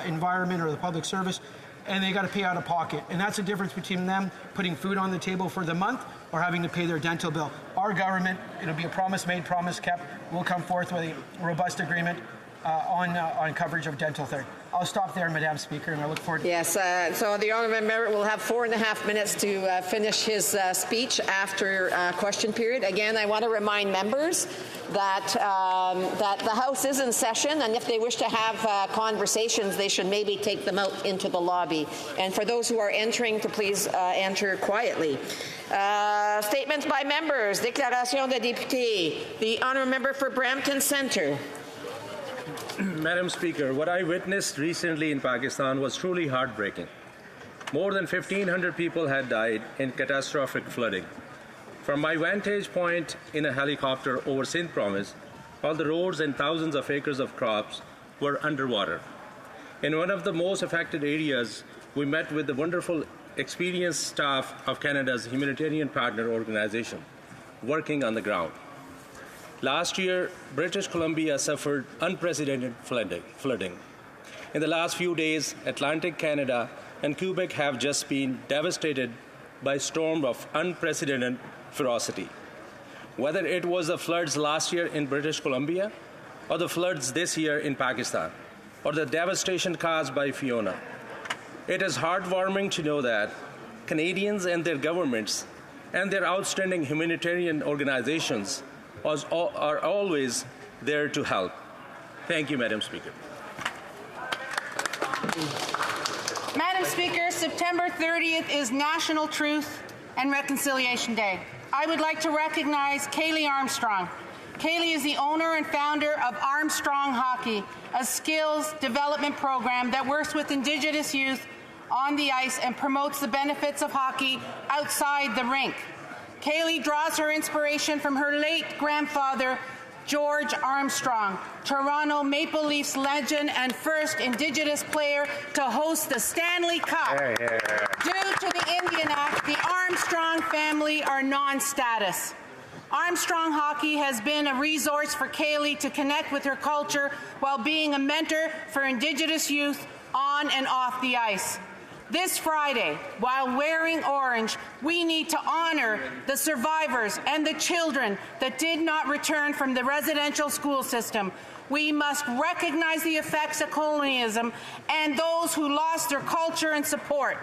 environment or the public service, and they got to pay out of pocket. And that's the difference between them putting food on the table for the month or having to pay their dental bill. Our government, it'll be a promise made, promise kept. We'll come forth with a robust agreement on coverage of dental therapy. I'll stop there, Madam Speaker, and I look forward to Yes, so the honourable member will have 4.5 minutes to finish his speech after question period. Again, I want to remind members that that the House is in session, and if they wish to have conversations, they should maybe take them out into the lobby. And for those who are entering, to please enter quietly. Statements by members. Déclaration de député. The honourable member for Brampton Centre. Madam Speaker, what I witnessed recently in Pakistan was truly heartbreaking. More than 1,500 people had died in catastrophic flooding. From my vantage point in a helicopter over Sindh Province, all the roads and thousands of acres of crops were underwater. In one of the most affected areas, we met with the wonderful, experienced staff of Canada's humanitarian partner organization working on the ground. Last year, British Columbia suffered unprecedented flooding. In the last few days, Atlantic Canada and Quebec have just been devastated by a storm of unprecedented ferocity. Whether it was the floods last year in British Columbia, or the floods this year in Pakistan, or the devastation caused by Fiona, it is heartwarming to know that Canadians and their governments and their outstanding humanitarian organizations are always there to help. Thank you, Madam Speaker. Madam Speaker, September 30th is National Truth and Reconciliation Day. I would like to recognize Kaylee Armstrong. Kaylee is the owner and founder of Armstrong HoC, a skills development program that works with Indigenous youth on the ice and promotes the benefits of hockey outside the rink. Kaylee draws her inspiration from her late grandfather, George Armstrong, Toronto Maple Leafs legend and first Indigenous player to host the Stanley Cup. Due to the Indian Act, the Armstrong family are non-status. Armstrong Hockey has been a resource for Kaylee to connect with her culture while being a mentor for Indigenous youth on and off the ice. This Friday, while wearing orange, we need to honor the survivors and the children that did not return from the residential school system. We must recognize the effects of colonialism and those who lost their culture and support.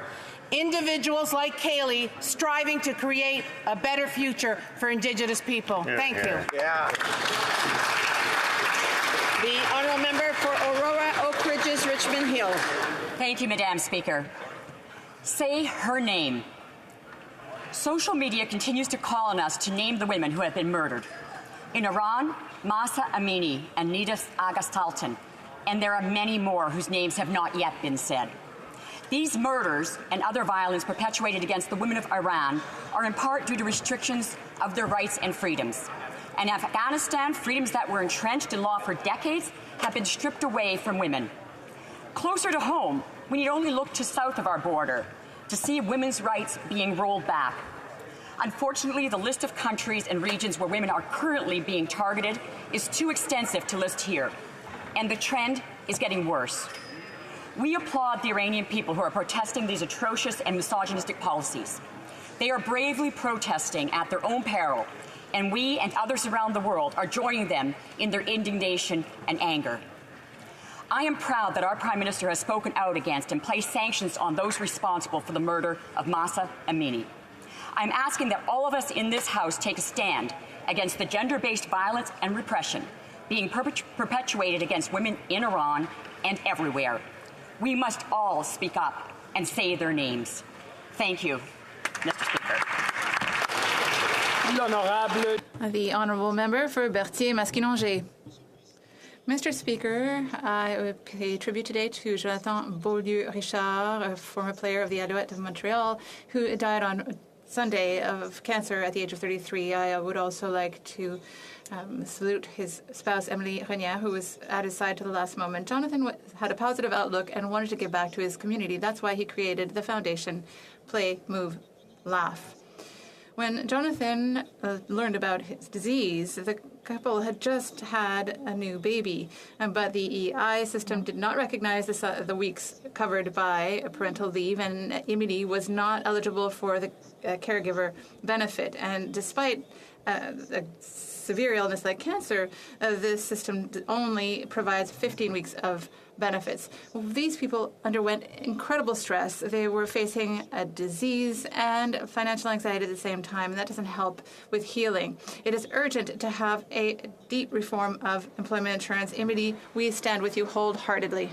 Individuals like Kaylee striving to create a better future for Indigenous people. Thank you. The honourable member for Aurora, Oak Ridges, Richmond Hill. Thank you, Madam Speaker. Say her name. Social media continues to call on us to name the women who have been murdered. In Iran, Mahsa Amini and Nida Agha-Saltan, and there are many more whose names have not yet been said. These murders and other violence perpetuated against the women of Iran are in part due to restrictions of their rights and freedoms. In Afghanistan, freedoms that were entrenched in law for decades have been stripped away from women. Closer to home, we need only look to south of our border to see women's rights being rolled back. Unfortunately, the list of countries and regions where women are currently being targeted is too extensive to list here, and the trend is getting worse. We applaud the Iranian people who are protesting these atrocious and misogynistic policies. They are bravely protesting at their own peril, and we and others around the world are joining them in their indignation and anger. I am proud that our Prime Minister has spoken out against and placed sanctions on those responsible for the murder of Mahsa Amini. I'm asking that all of us in this House take a stand against the gender-based violence and repression being perpetuated against women in Iran and everywhere. We must all speak up and say their names. Thank you, Mr. Speaker. The Honourable Member for Berthier-Masquinongé. Mr. Speaker, I pay tribute today to Jonathan Beaulieu-Richard, a former player of the Alouettes of Montreal, who died on Sunday of cancer at the age of 33. I would also like to salute his spouse, Emily Renier, who was at his side to the last moment. Jonathan had a positive outlook and wanted to give back to his community. That's why he created the foundation Play, Move, Laugh. When Jonathan learned about his disease, the couple had just had a new baby, but the EI system did not recognize the weeks covered by parental leave, and Emily was not eligible for the caregiver benefit. And despite a severe illness like cancer, this system only provides 15 weeks of benefits. These people underwent incredible stress. They were facing a disease and financial anxiety at the same time, and that doesn't help with healing. It is urgent to have a deep reform of employment insurance. Emily, we stand with you wholeheartedly.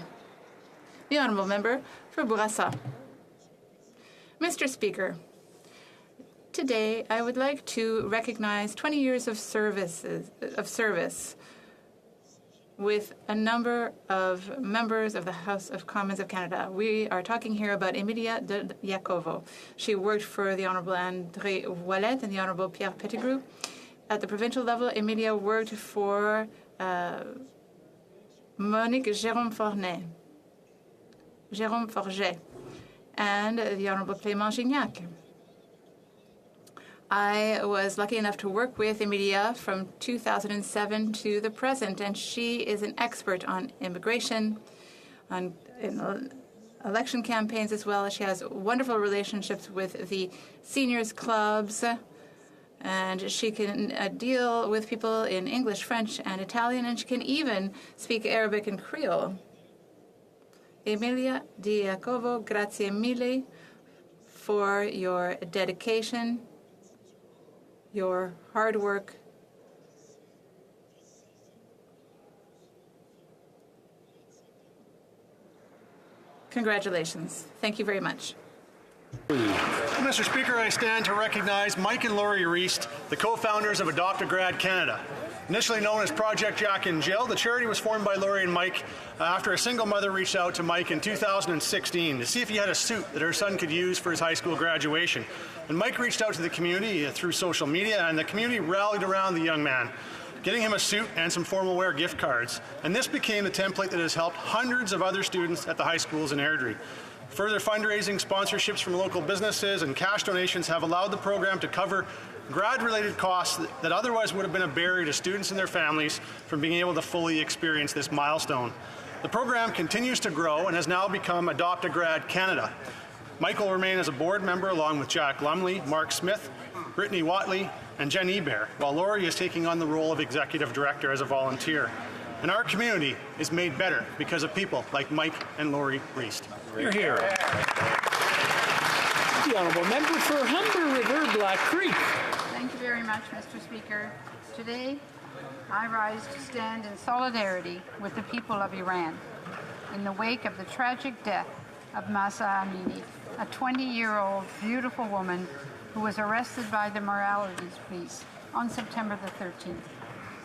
The Honourable Member for Bourassa. Mr. Speaker, today I would like to recognize 20 years of service with a number of members of the House of Commons of Canada. We are talking here about Emilia de Jacovo. She worked for the Honourable André Ouellet and the Honourable Pierre Pettigrew. At the provincial level, Emilia worked for Monique Jérôme Forget and the Honourable Clément Gignac. I was lucky enough to work with Emilia from 2007 to the present, and she is an expert on immigration, in election campaigns as well. She has wonderful relationships with the seniors clubs, and she can deal with people in English, French, and Italian, and she can even speak Arabic and Creole. Emilia Di Jacovo, grazie mille for your dedication, your hard work. Congratulations. Thank you very much. Mr. Speaker, I stand to recognize Mike and Laurie Reist, the co-founders of Adopt a Grad Canada. Initially known as Project Jack in Jail, the charity was formed by Laurie and Mike after a single mother reached out to Mike in 2016 to see if he had a suit that her son could use for his high school graduation. And Mike reached out to the community through social media, and the community rallied around the young man, getting him a suit and some formal wear gift cards. And this became the template that has helped hundreds of other students at the high schools in Airdrie. Further fundraising, sponsorships from local businesses, and cash donations have allowed the program to cover grad-related costs that otherwise would have been a barrier to students and their families from being able to fully experience this milestone. The program continues to grow and has now become Adopt a Grad Canada. Mike will remain as a board member along with Jack Lumley, Mark Smith, Brittany Watley, and Jen Ebert, while Laurie is taking on the role of executive director as a volunteer. And our community is made better because of people like Mike and Laurie Reist. You're here. The Honourable Member for Humber River Black Creek. Thank you very much, Mr. Speaker. Today, I rise to stand in solidarity with the people of Iran in the wake of the tragic death of Mahsa Amini, a 20-year-old beautiful woman who was arrested by the morality police on September the 13th.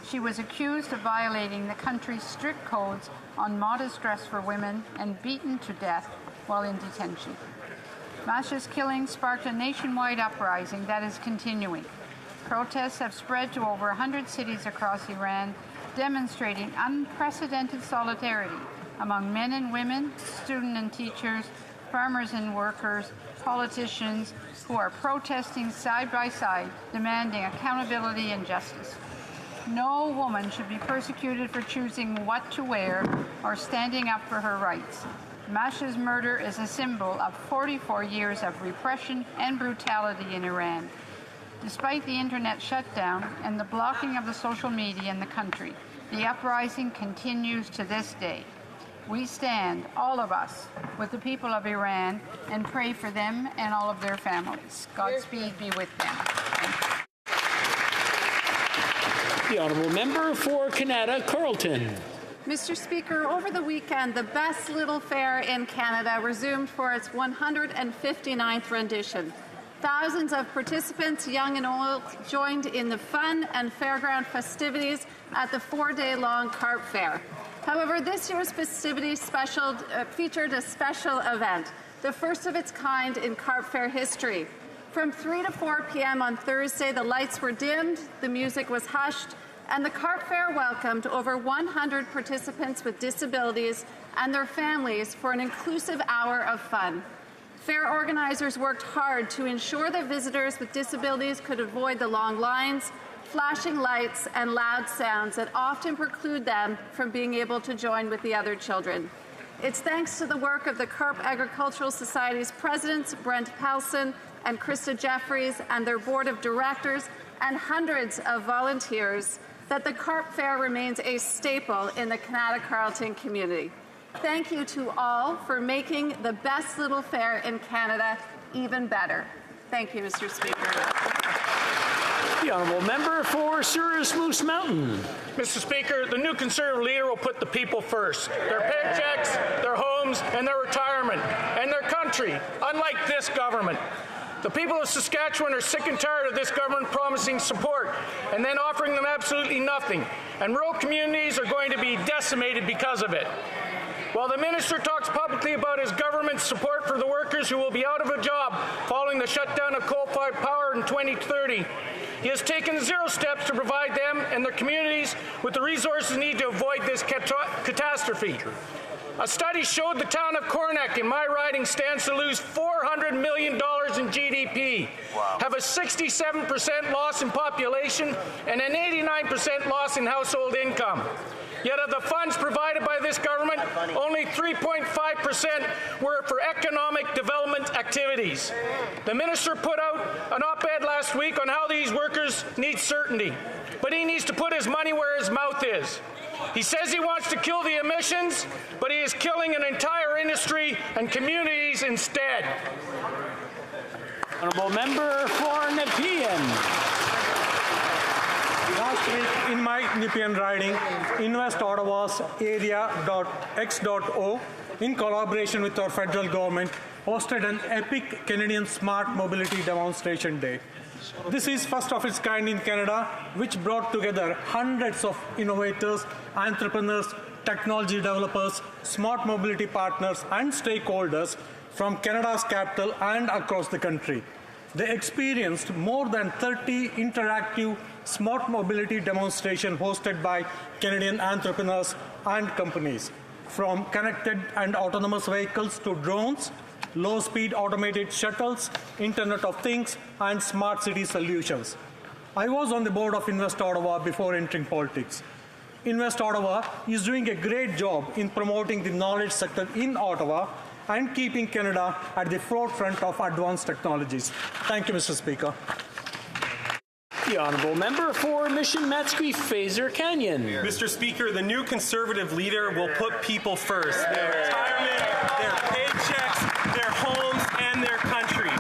She was accused of violating the country's strict codes on modest dress for women and beaten to death while in detention. Mahsa's killing sparked a nationwide uprising that is continuing. Protests have spread to over 100 cities across Iran, demonstrating unprecedented solidarity among men and women, students and teachers, farmers and workers, politicians who are protesting side by side, demanding accountability and justice. No woman should be persecuted for choosing what to wear or standing up for her rights. Mahsa's murder is a symbol of 44 years of repression and brutality in Iran. Despite the internet shutdown and the blocking of the social media in the country, the uprising continues to this day. We stand, all of us, with the people of Iran and pray for them and all of their families. Godspeed be with them. The Honourable Member for Canada Carleton. Mr. Speaker, over the weekend, the Best Little Fair in Canada resumed for its 159th rendition. Thousands of participants, young and old, joined in the fun and fairground festivities at the 4-day-long carp fair. However, this year's festivities featured a special event, the first of its kind in carp fair history. From 3 to 4 p.m. on Thursday, the lights were dimmed, the music was hushed, and the carp fair welcomed over 100 participants with disabilities and their families for an inclusive hour of fun. Fair organizers worked hard to ensure that visitors with disabilities could avoid the long lines, flashing lights, and loud sounds that often preclude them from being able to join with the other children. It's thanks to the work of the Carp Agricultural Society's presidents, Brent Pelson and Krista Jeffries, and their board of directors, and hundreds of volunteers, that the Carp Fair remains a staple in the Canada Carleton community. Thank you to all for making the best little fair in Canada even better. Thank you, Mr. Speaker. The honourable member for Souris Moose Mountain. Mr. Speaker, the new Conservative leader will put the people first. Their paychecks, their homes, and their retirement, and their country, unlike this government. The people of Saskatchewan are sick and tired of this government promising support and then offering them absolutely nothing, and rural communities are going to be decimated because of it. While the minister talks publicly about his government's support for the workers who will be out of a job following the shutdown of coal-fired power in 2030, he has taken zero steps to provide them and their communities with the resources needed to avoid this catastrophe. A study showed the town of Cornack in my riding stands to lose $400 million in GDP, have a 67% loss in population, and an 89% loss in household income. Yet of the funds provided by this government, only 3.5% were for economic development activities. The minister put out an op-ed last week on how these workers need certainty, but he needs to put his money where his mouth is. He says he wants to kill the emissions, but he is killing an entire industry and communities instead. Honourable member for Nepean. Last week in my Nepean riding, Invest Ottawa's area.x.o, in collaboration with our federal government, hosted an epic Canadian Smart Mobility Demonstration Day. This is first of its kind in Canada, which brought together hundreds of innovators, entrepreneurs, technology developers, smart mobility partners, and stakeholders from Canada's capital and across the country. They experienced more than 30 interactive smart mobility demonstrations hosted by Canadian entrepreneurs and companies, from connected and autonomous vehicles to drones, low-speed automated shuttles, Internet of Things, and smart city solutions. I was on the board of Invest Ottawa before entering politics. Invest Ottawa is doing a great job in promoting the knowledge sector in Ottawa and keeping Canada at the forefront of advanced technologies. Thank you, Mr. Speaker. The honourable member for Mission Matsqui Fraser Canyon. Mr. Speaker, the new Conservative leader will put people first. Their retirement, their paychecks, their homes, and their country.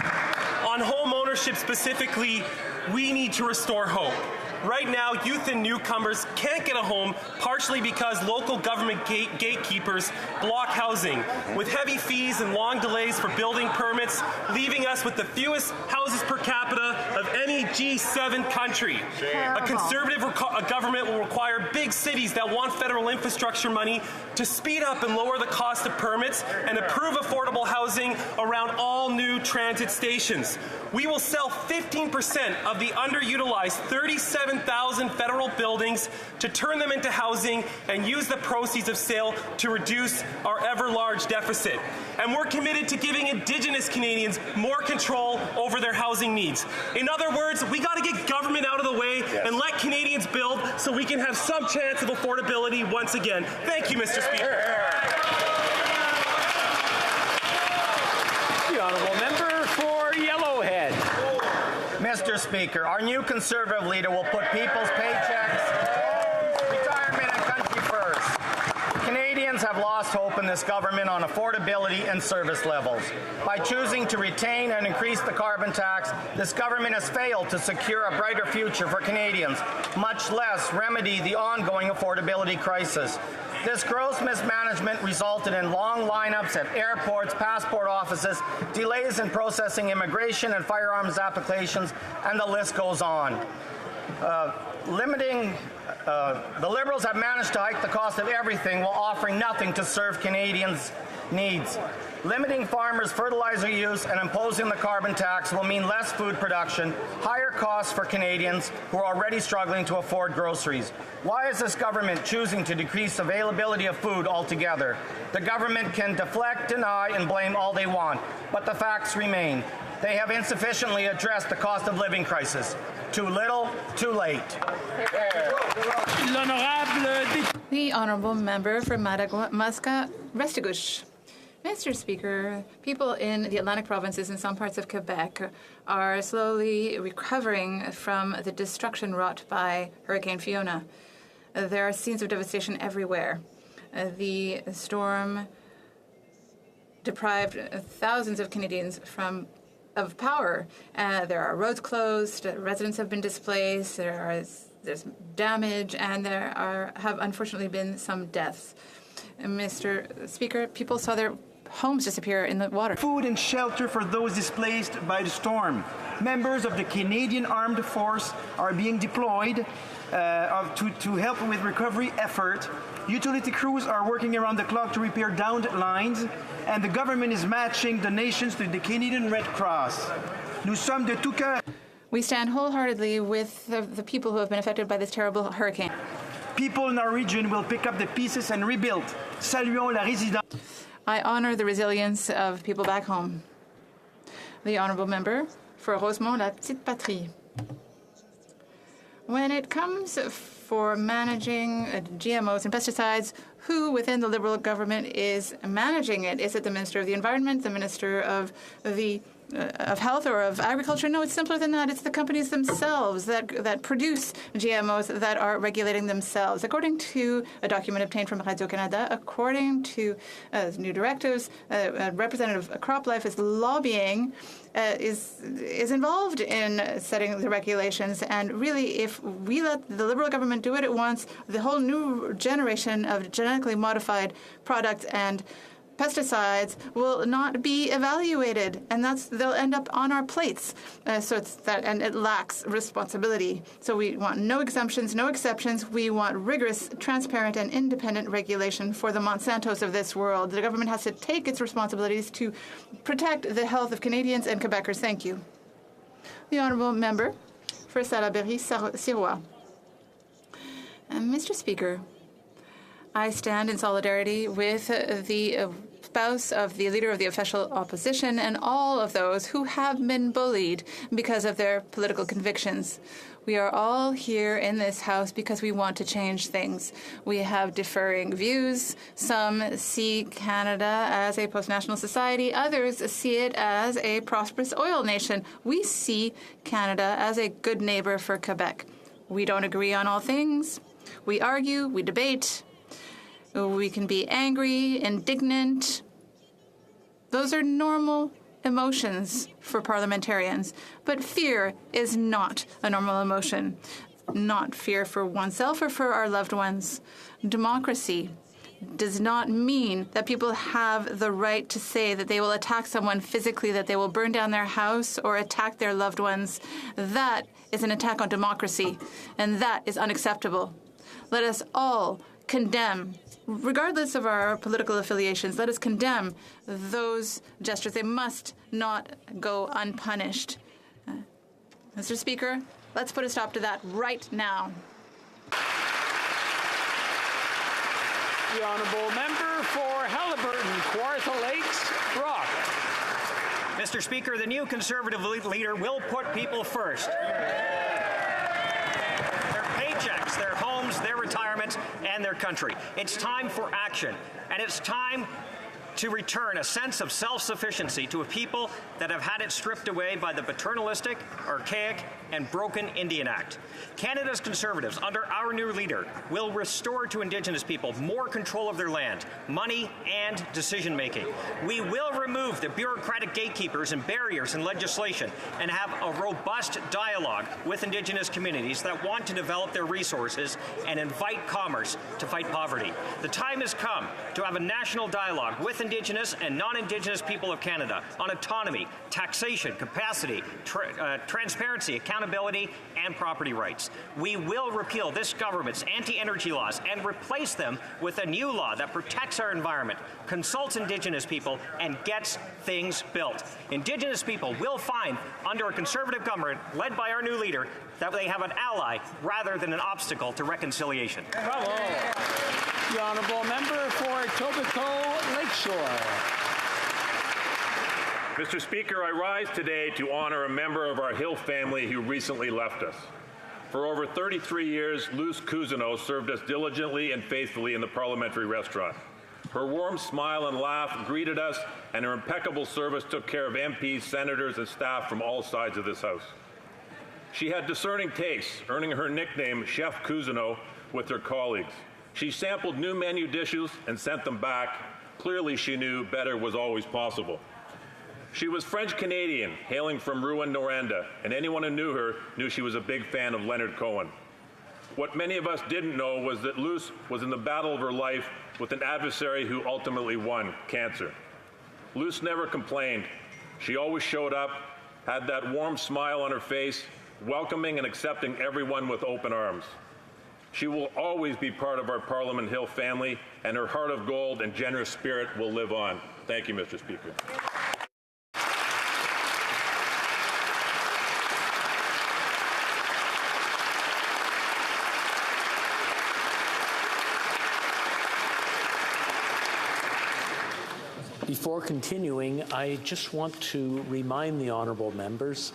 On home ownership specifically, we need to restore hope. Right now, youth and newcomers can't get a home, partially because local government gatekeepers block housing, with heavy fees and long delays for building permits, leaving us with the fewest houses per capita of any G7 country. A Conservative government will require big cities that want federal infrastructure money to speed up and lower the cost of permits and approve affordable housing around all new transit stations. We will sell 15% of the underutilized 37,000 federal buildings to turn them into housing and use the proceeds of sale to reduce our ever-large deficit. And we're committed to giving Indigenous Canadians more control over their housing needs. In other words, we got to get government out of the way and let Canadians build so we can have some chance of affordability once again. Thank you, Mr. Speaker. The honourable member for Yellowhead. Mr. Speaker, our new Conservative leader will put people's paychecks, retirement, and country first. Canadians have lost hope in this government on affordability and service levels. By choosing to retain and increase the carbon tax, this government has failed to secure a brighter future for Canadians, much less remedy the ongoing affordability crisis. This gross mismanagement resulted in long lineups at airports, passport offices, delays in processing immigration and firearms applications, and the list goes on. The Liberals have managed to hike the cost of everything while offering nothing to serve Canadians' needs. Limiting farmers' fertilizer use and imposing the carbon tax will mean less food production, higher costs for Canadians who are already struggling to afford groceries. Why is this government choosing to decrease availability of food altogether? The government can deflect, deny, and blame all they want, but the facts remain. They have insufficiently addressed the cost of living crisis. Too little, too late. The Honourable Member for Masca-Restigouche. Mr. Speaker, people in the Atlantic provinces and some parts of Quebec are slowly recovering from the destruction wrought by Hurricane Fiona. There are scenes of devastation everywhere. The storm deprived thousands of Canadians of power. There are roads closed, residents have been displaced, there's damage, and there have unfortunately been some deaths. Mr. Speaker, people saw their homes disappear in the water. Food and shelter for those displaced by the storm. Members of the Canadian Armed Force are being deployed to help with recovery effort. Utility crews are working around the clock to repair downed lines, and the government is matching donations to the Canadian Red Cross. Nous sommes de tout cœur. We stand wholeheartedly with the people who have been affected by this terrible hurricane. People in our region will pick up the pieces and rebuild. Saluons la résilience. I honor the resilience of people back home. The Honourable Member for Rosemont-la-Petite-Patrie. When it comes for managing GMOs and pesticides, who within the Liberal government is managing it? Is it the Minister of the Environment, the Minister of Health or of Agriculture? No, it's simpler than that. It's the companies themselves that produce GMOs that are regulating themselves. According to a document obtained from Radio-Canada, according to new directives, Representative CropLife is lobbying, is involved in setting the regulations. And really, if we let the Liberal government do it at once, the whole new generation of genetically modified products and pesticides will not be evaluated, and they'll end up on our plates. And it lacks responsibility. So we want no exemptions, no exceptions. We want rigorous, transparent, and independent regulation for the Monsantos of this world. The government has to take its responsibilities to protect the health of Canadians and Quebecers. Thank you. The Honourable Member for Salaberry-Sirois. Mr. Speaker, I stand in solidarity with the spouse of the Leader of the Official Opposition and all of those who have been bullied because of their political convictions. We are all here in this House because we want to change things. We have differing views. Some see Canada as a post-national society. Others see it as a prosperous oil nation. We see Canada as a good neighbor for Quebec. We don't agree on all things. We argue, we debate. We can be angry, indignant. Those are normal emotions for parliamentarians. But fear is not a normal emotion. Not fear for oneself or for our loved ones. Democracy does not mean that people have the right to say that they will attack someone physically, that they will burn down their house or attack their loved ones. That is an attack on democracy, and that is unacceptable. Let us all condemn, regardless of our political affiliations, let us condemn those gestures. They must not go unpunished. Mr. Speaker, let's put a stop to that right now. The Honourable Member for Haliburton, Kawartha Lakes, Brock. Mr. Speaker, the new Conservative leader will put people first. Their paychecks, their homes, their retirement, and their country. It's time for action, and it's time to return a sense of self-sufficiency to a people that have had it stripped away by the paternalistic, archaic, and broken Indian Act. Canada's Conservatives, under our new leader, will restore to Indigenous people more control of their land, money, and decision-making. We will remove the bureaucratic gatekeepers and barriers in legislation and have a robust dialogue with Indigenous communities that want to develop their resources and invite commerce to fight poverty. The time has come to have a national dialogue with Indigenous and non-Indigenous people of Canada on autonomy, taxation, capacity, transparency, accountability, accountability and property rights. We will repeal this government's anti-energy laws and replace them with a new law that protects our environment, consults Indigenous people, and gets things built. Indigenous people will find, under a Conservative government led by our new leader, that they have an ally rather than an obstacle to reconciliation. Bravo. The honourable member for Etobicoke Lakeshore. Mr. Speaker, I rise today to honor a member of our Hill family who recently left us. For over 33 years, Luce Cousineau served us diligently and faithfully in the parliamentary restaurant. Her warm smile and laugh greeted us, and her impeccable service took care of MPs, senators, and staff from all sides of this House. She had discerning tastes, earning her nickname Chef Cousineau with her colleagues. She sampled new menu dishes and sent them back. Clearly, she knew better was always possible. She was French-Canadian, hailing from Rouen-Noranda, and anyone who knew her knew she was a big fan of Leonard Cohen. What many of us didn't know was that Luce was in the battle of her life with an adversary who ultimately won, cancer. Luce never complained. She always showed up, had that warm smile on her face, welcoming and accepting everyone with open arms. She will always be part of our Parliament Hill family, and her heart of gold and generous spirit will live on. Thank you, Mr. Speaker. Before continuing, I just want to remind the honourable members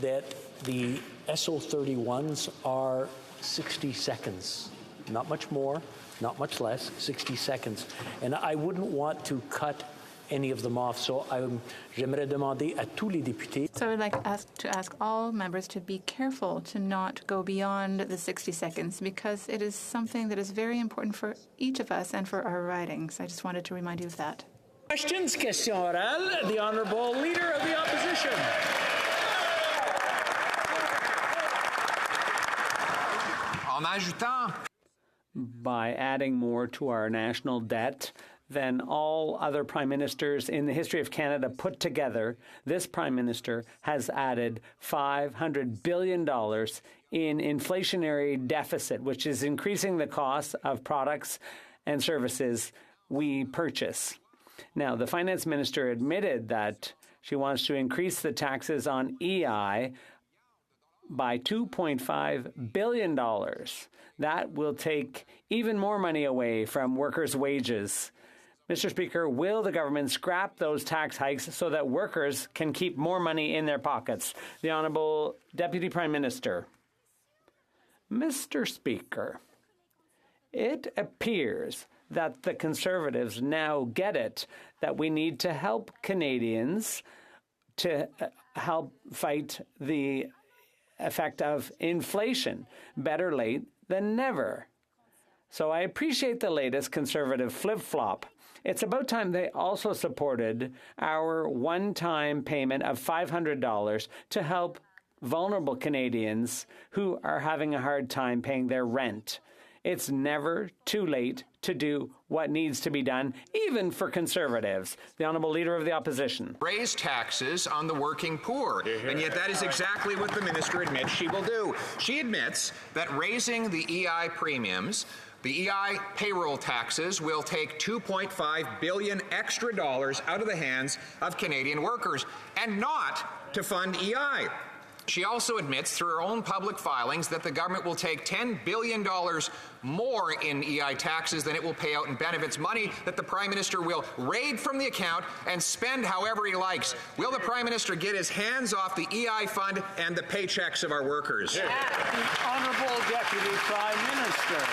that the SO31s are 60 seconds. Not much more, not much less, 60 seconds. And I wouldn't want to cut any of them off. So j'aimerais demander à tous les députés. So I would like to ask all members to be careful to not go beyond the 60 seconds because it is something that is very important for each of us and for our ridings. I just wanted to remind you of that. Questions? Question orale. The Honourable Leader of the Opposition. En ajoutant. By adding more to our national debt than all other prime ministers in the history of Canada put together, this prime minister has added $500 billion in inflationary deficit, which is increasing the cost of products and services we purchase. Now, the finance minister admitted that she wants to increase the taxes on EI by $2.5 billion. That will take even more money away from workers' wages. Mr. Speaker, will the government scrap those tax hikes so that workers can keep more money in their pockets? The Honourable Deputy Prime Minister. Mr. Speaker, it appears that the Conservatives now get it, that we need to help Canadians to help fight the effect of inflation. Better late than never. So I appreciate the latest Conservative flip-flop. It's about time they also supported our one-time payment of $500 to help vulnerable Canadians who are having a hard time paying their rent. It's never too late to do what needs to be done, even for Conservatives. The Honourable Leader of the Opposition. Raise taxes on the working poor. And yet that is exactly what the minister admits she will do. She admits that raising the EI premiums, the EI payroll taxes, will take $2.5 billion extra dollars out of the hands of Canadian workers, and not to fund EI. She also admits through her own public filings that the government will take $10 billion more in EI taxes than it will pay out in benefits, money that the Prime Minister will raid from the account and spend however he likes. Will the Prime Minister get his hands off the EI fund and the paychecks of our workers? The Honourable Deputy Prime Minister.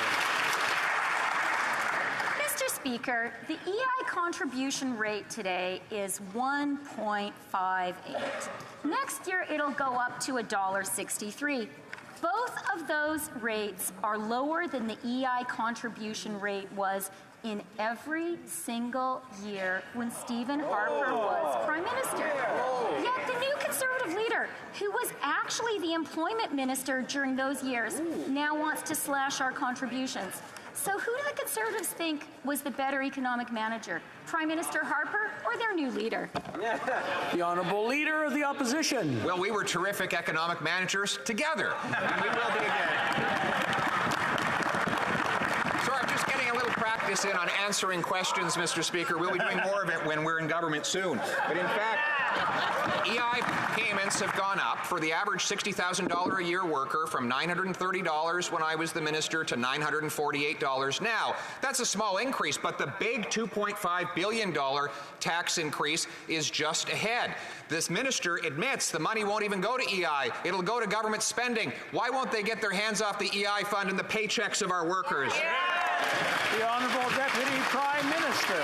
Mr. Speaker, the EI contribution rate today is 1.58. Next year, it'll go up to $1.63. Both of those rates are lower than the EI contribution rate was in every single year when Stephen Harper was Prime Minister. Yet the new Conservative leader, who was actually the employment minister during those years, now wants to slash our contributions. So who do the Conservatives think was the better economic manager? Prime Minister Harper or their new leader? The Honourable Leader of the Opposition. Well, we were terrific economic managers together, and we will be again. So I'm just getting a little practice in on answering questions, Mr. Speaker. We'll be doing more of it when we're in government soon. But in fact, EI payments have gone up for the average $60,000 a year worker from $930 when I was the minister to $948 now. That's a small increase, but the big $2.5 billion tax increase is just ahead. This minister admits the money won't even go to EI. It'll go to government spending. Why won't they get their hands off the EI fund and the paychecks of our workers? The Honourable Deputy Prime Minister.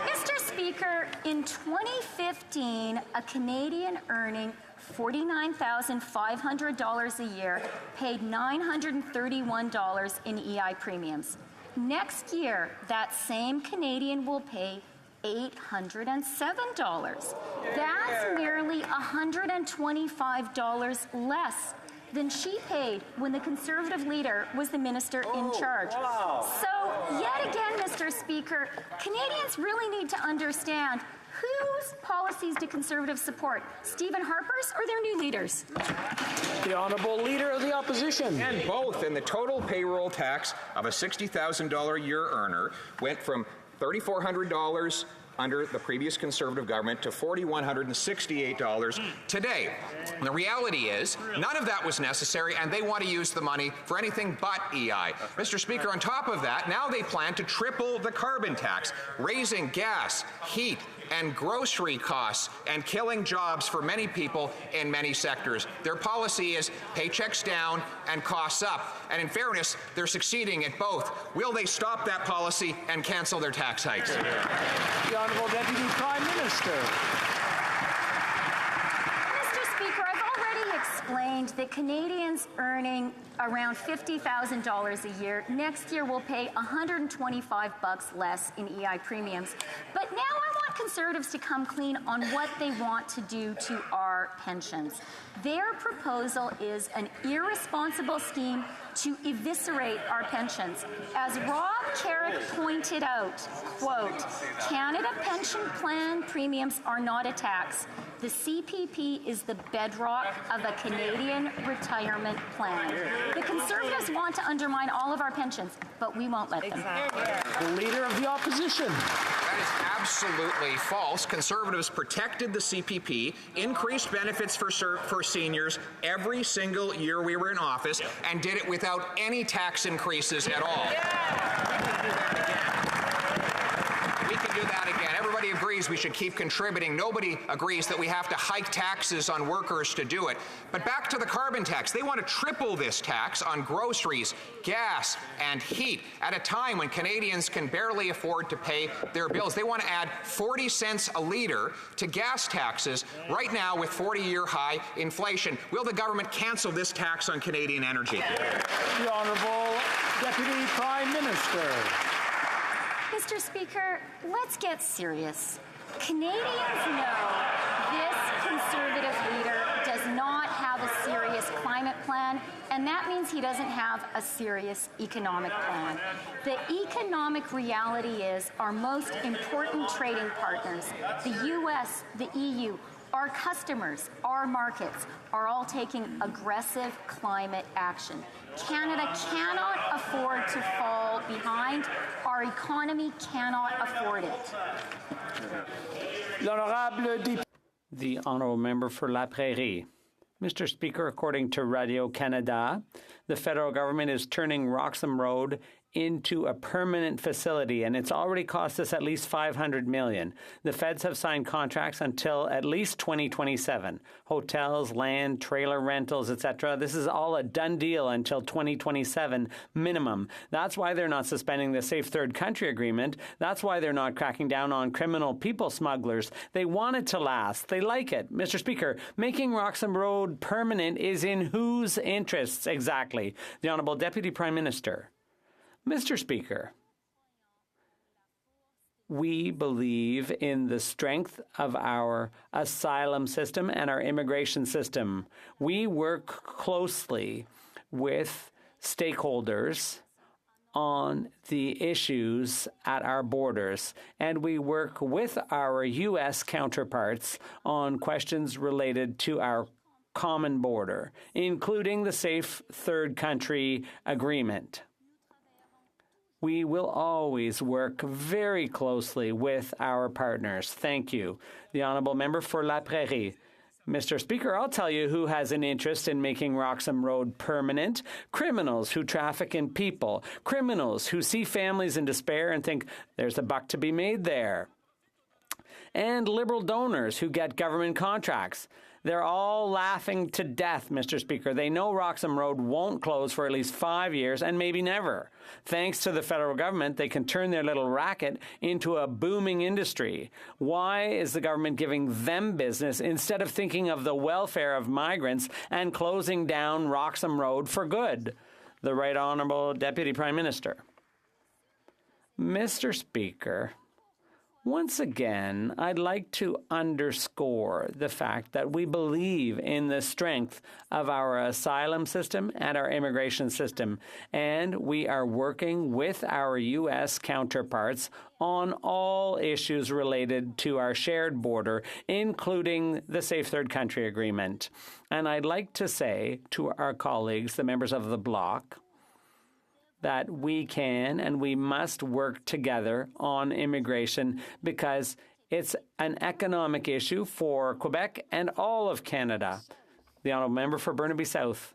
Mr. Speaker, in 2015, a Canadian earning $49,500 a year paid $931 in EI premiums. Next year, that same Canadian will pay $807. That's nearly $125 less than she paid when the Conservative leader was the minister in charge. Wow. So, yet again, Mr. Speaker, Canadians really need to understand whose policies do Conservatives support, Stephen Harper's or their new leaders? The Honourable Leader of the Opposition. And both. And the total payroll tax of a $60,000 a year earner went from $3,400 under the previous Conservative government to $4,168 today. And the reality is, none of that was necessary, and they want to use the money for anything but EI. Mr. Speaker, on top of that, now they plan to triple the carbon tax, raising gas, heat, and grocery costs and killing jobs for many people in many sectors. Their policy is paychecks down and costs up. And in fairness, they're succeeding at both. Will they stop that policy and cancel their tax hikes? The Honourable Deputy Prime Minister. Mr. Speaker, I've already explained that Canadians earning around $50,000 a year next year will pay $125 less in EI premiums. But now I want Conservatives to come clean on what they want to do to our pensions. Their proposal is an irresponsible scheme to eviscerate our pensions. As Rob Carrick pointed out, quote, Canada Pension Plan premiums are not a tax. The CPP is the bedrock of a Canadian retirement plan. The Conservatives want to undermine all of our pensions, but we won't let them. The Leader of the Opposition. That is absolutely false. Conservatives protected the CPP, increased benefits for seniors every single year we were in office, and did it without any tax increases at all. We can do that again. Everybody agrees we should keep contributing. Nobody agrees that we have to hike taxes on workers to do it. But back to the carbon tax. They want to triple this tax on groceries, gas, and heat at a time when Canadians can barely afford to pay their bills. They want to add 40 cents a litre to gas taxes right now with 40-year high inflation. Will the government cancel this tax on Canadian energy? The Honourable Deputy Prime Minister. Mr. Speaker, let's get serious. Canadians know this Conservative leader does not have a serious climate plan, and that means he doesn't have a serious economic plan. The economic reality is our most important trading partners, the U.S., the EU, our customers, our markets, are all taking aggressive climate action. Canada cannot afford to fall behind. Our economy cannot afford it. The Honourable Member for La Prairie. Mr. Speaker, according to Radio-Canada, the federal government is turning Roxham Road into a permanent facility, and it's already cost us at least $500 million. The feds have signed contracts until at least 2027. Hotels, land, trailer rentals, etc. This is all a done deal until 2027 minimum. That's why they're not suspending the Safe Third Country Agreement. That's why they're not cracking down on criminal people smugglers. They want it to last. They like it. Mr. Speaker, making Roxham Road permanent is in whose interests exactly? The Honourable Deputy Prime Minister. Mr. Speaker, we believe in the strength of our asylum system and our immigration system. We work closely with stakeholders on the issues at our borders, and we work with our U.S. counterparts on questions related to our common border, including the Safe Third Country Agreement. We will always work very closely with our partners. Thank you. The Honourable Member for La Prairie. Mr. Speaker, I'll tell you who has an interest in making Roxham Road permanent. Criminals who traffic in people. Criminals who see families in despair and think there's a buck to be made there. And Liberal donors who get government contracts. They're all laughing to death, Mr. Speaker. They know Roxham Road won't close for at least 5 years and maybe never. Thanks to the federal government, they can turn their little racket into a booming industry. Why is the government giving them business instead of thinking of the welfare of migrants and closing down Roxham Road for good? The Right Honourable Deputy Prime Minister. Mr. Speaker, once again, I'd like to underscore the fact that we believe in the strength of our asylum system and our immigration system, and we are working with our U.S. counterparts on all issues related to our shared border, including the Safe Third Country Agreement. And I'd like to say to our colleagues, the members of the bloc, that we can and we must work together on immigration because it's an economic issue for Quebec and all of Canada. The Honourable Member for Burnaby South.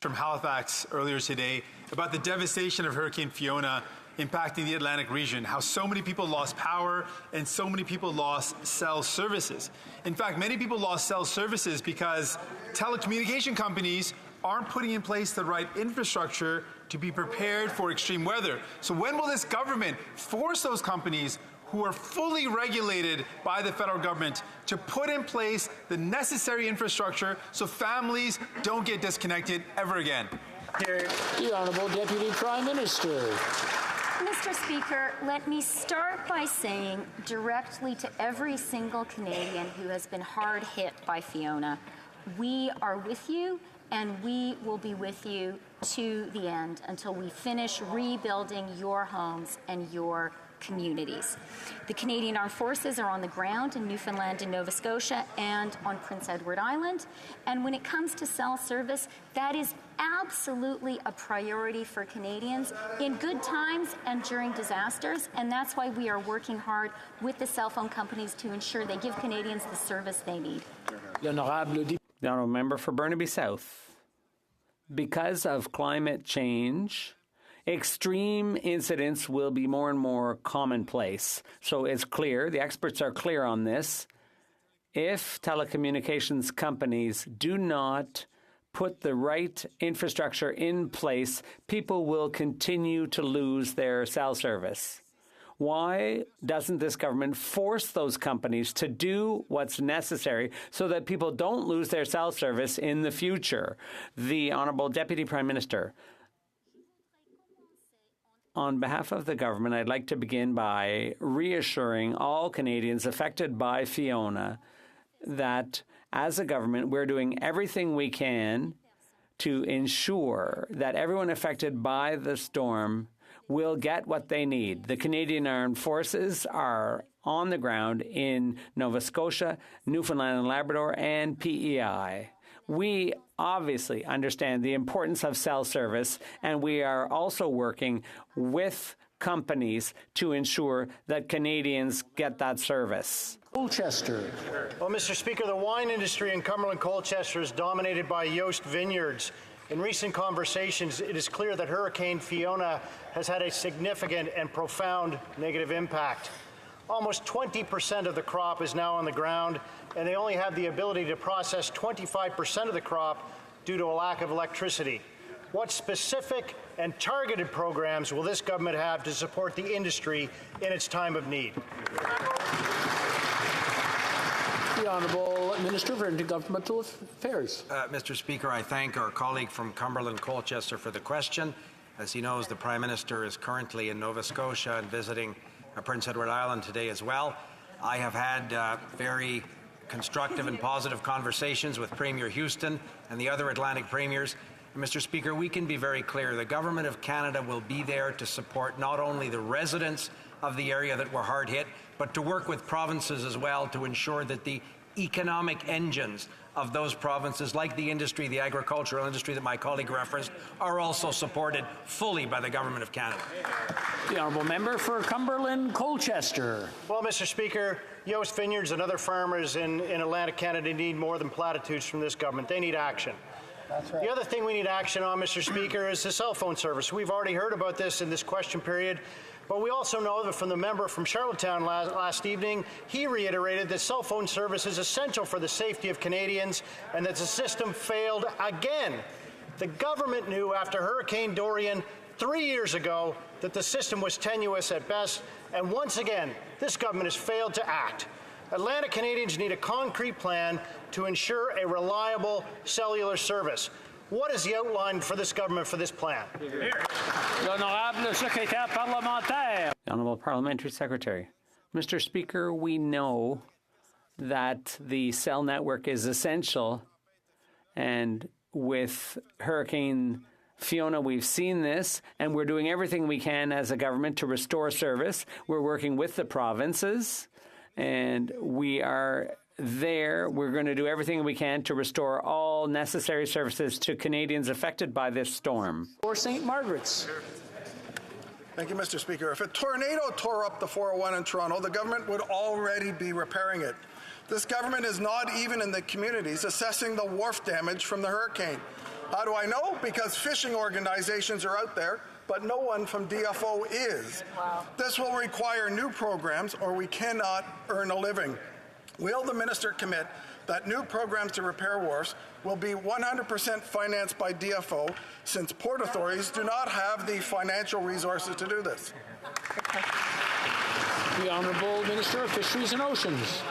From Halifax earlier today about the devastation of Hurricane Fiona impacting the Atlantic region, how so many people lost power and so many people lost cell services. In fact, many people lost cell services because telecommunication companies aren't putting in place the right infrastructure to be prepared for extreme weather. So when will this government force those companies who are fully regulated by the federal government to put in place the necessary infrastructure so families don't get disconnected ever again? The Honourable Deputy Prime Minister. Mr. Speaker, let me start by saying directly to every single Canadian who has been hard hit by Fiona, we are with you and we will be with you to the end until we finish rebuilding your homes and your communities. The Canadian Armed Forces are on the ground in Newfoundland and Nova Scotia and on Prince Edward Island. And when it comes to cell service, that is absolutely a priority for Canadians in good times and during disasters. And that's why we are working hard with the cell phone companies to ensure they give Canadians the service they need. The Honourable Member for Burnaby South. Because of climate change, extreme incidents will be more and more commonplace. So it's clear, the experts are clear on this, if telecommunications companies do not put the right infrastructure in place, people will continue to lose their cell service. Why doesn't this government force those companies to do what's necessary so that people don't lose their cell service in the future? The Honourable Deputy Prime Minister. On behalf of the government, I'd like to begin by reassuring all Canadians affected by Fiona that as a government, we're doing everything we can to ensure that everyone affected by the storm will get what they need. The Canadian Armed Forces are on the ground in Nova Scotia, Newfoundland and Labrador, and PEI. We obviously understand the importance of cell service, and we are also working with companies to ensure that Canadians get that service. Colchester. Well, Mr. Speaker, the wine industry in Cumberland Colchester is dominated by Yost Vineyards. In recent conversations, it is clear that Hurricane Fiona has had a significant and profound negative impact. Almost 20% of the crop is now on the ground, and they only have the ability to process 25% of the crop due to a lack of electricity. What specific and targeted programs will this government have to support the industry in its time of need? The Honourable Minister for Intergovernmental Affairs. Mr. Speaker, I thank our colleague from Cumberland Colchester for the question. As he knows, the Prime Minister is currently in Nova Scotia and visiting Prince Edward Island today as well. I have had very constructive and positive conversations with Premier Houston and the other Atlantic premiers, Mr. Speaker, we can be very clear. The Government of Canada will be there to support not only the residents of the area that were hard hit, but to work with provinces as well to ensure that the economic engines of those provinces, like the industry, the agricultural industry that my colleague referenced, are also supported fully by the Government of Canada. The honourable member for Cumberland Colchester. Well, Mr. Speaker, Yost Vineyards and other farmers in Atlantic Canada need more than platitudes from this government. They need action. That's right. The other thing we need action on, Mr. Speaker, is the cell phone service. We've already heard about this in this question period, but we also know that from the member from Charlottetown last evening, he reiterated that cell phone service is essential for the safety of Canadians and that the system failed again. The government knew after Hurricane Dorian 3 years ago that the system was tenuous at best, and once again, this government has failed to act. Atlantic Canadians need a concrete plan to ensure a reliable cellular service. What is the outline for this government for this plan? L'honorable secrétaire parlementaire. The Honourable Parliamentary Secretary. Mr. Speaker, we know that the cell network is essential, and with Hurricane Fiona, we've seen this, and we're doing everything we can as a government to restore service. We're working with the provinces, and we are there. We're going to do everything we can to restore all necessary services to Canadians affected by this storm. For St. Margaret's. Thank you, Mr. Speaker. If a tornado tore up the 401 in Toronto, the government would already be repairing it. This government is not even in the communities assessing the wharf damage from the hurricane. How do I know? Because fishing organizations are out there, but no one from DFO is. Wow. This will require new programs or we cannot earn a living. Will the minister commit that new programs to repair wharfs will be 100% financed by DFO, since port authorities do not have the financial resources to do this? The Honourable Minister of Fisheries and Oceans.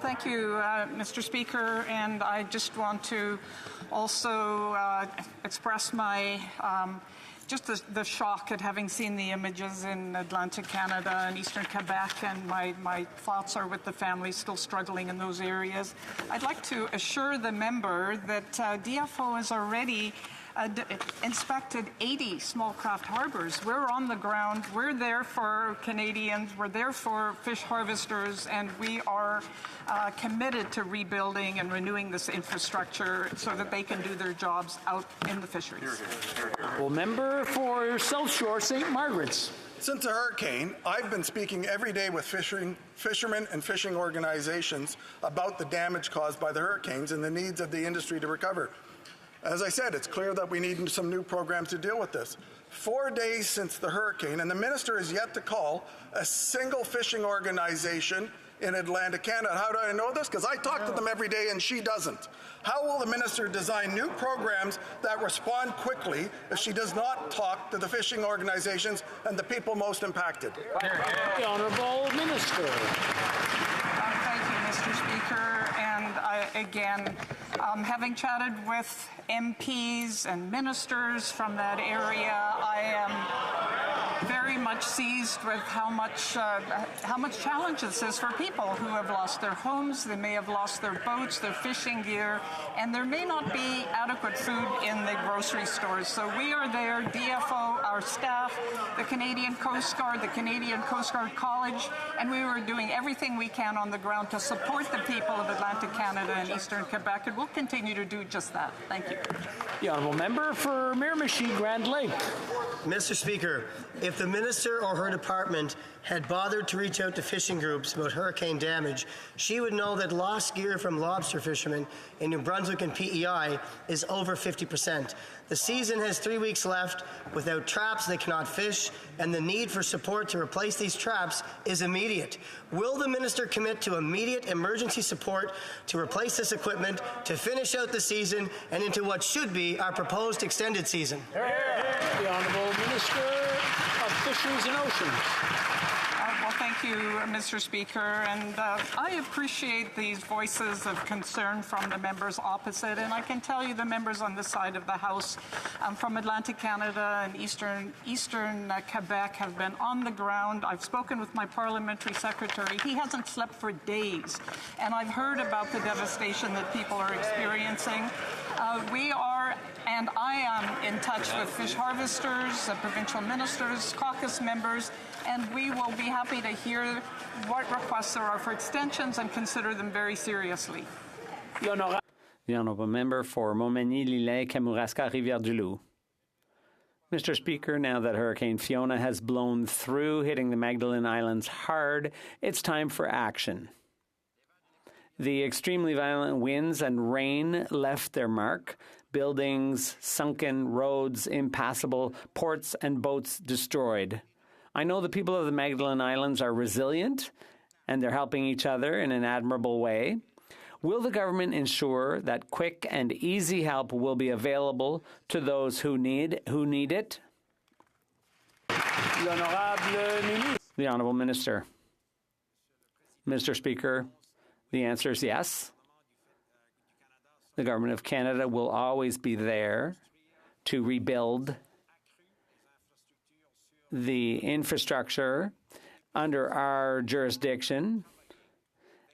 Thank you, Mr. Speaker, and I just want to also express my just the shock at having seen the images in Atlantic Canada and Eastern Quebec, and my thoughts are with the families still struggling in those areas. I'd like to assure the member that DFO has already inspected 80 small craft harbors. We're on the ground. We're there for Canadians. We're there for fish harvesters, and we are committed to rebuilding and renewing this infrastructure so that they can do their jobs out in the fisheries. Well, member for South Shore, St. Margaret's. Since the hurricane, I've been speaking every day with fishermen and fishing organizations about the damage caused by the hurricanes and the needs of the industry to recover. As I said, it's clear that we need some new programs to deal with this. 4 days since the hurricane, and the minister is yet to call a single fishing organization in Atlantic Canada. How do I know this? Because I talk to them every day and she doesn't. How will the minister design new programs that respond quickly if she does not talk to the fishing organizations and the people most impacted? The Honourable Minister. Thank you, Mr. Speaker. And again, having chatted with MPs and ministers from that area, I am very much seized with how much challenge this is for people who have lost their homes. They may have lost their boats, their fishing gear, and there may not be adequate food in the grocery stores. So we are there, DFO, our staff, the Canadian Coast Guard, the Canadian Coast Guard College, and we were doing everything we can on the ground to support the people of Atlantic Canada and Eastern Quebec, and we'll continue to do just that. Thank you. The Honourable Member for Miramichi Grand Lake. Mr. Speaker, if the minister or her department had bothered to reach out to fishing groups about hurricane damage, she would know that lost gear from lobster fishermen in New Brunswick and PEI is over 50%. The season has 3 weeks left. Without traps, they cannot fish, and the need for support to replace these traps is immediate. Will the minister commit to immediate emergency support to replace this equipment, to finish out the season, and into what should be our proposed extended season? The Honourable Minister of Fisheries and Oceans. Well, thank you, Mr. Speaker, and I appreciate these voices of concern from the members opposite, and I can tell you the members on this side of the House from Atlantic Canada and Eastern Quebec have been on the ground. I've spoken with my parliamentary secretary. He hasn't slept for days, and I've heard about the devastation that people are experiencing. We are And I am in touch with fish harvesters, provincial ministers, caucus members, and we will be happy to hear what requests there are for extensions and consider them very seriously. The Honourable Member for Montmagny-Lillet, Kamouraska, Rivière-du-Loup. Mr. Speaker, now that Hurricane Fiona has blown through, hitting the Magdalen Islands hard, it's time for action. The extremely violent winds and rain left their mark. Buildings sunken, roads impassable, ports and boats destroyed. I know the people of the Magdalen Islands are resilient, and they're helping each other in an admirable way. Will the government ensure that quick and easy help will be available to those who need it? The Honourable Minister. Mr. Speaker, the answer is yes. The Government of Canada will always be there to rebuild the infrastructure under our jurisdiction,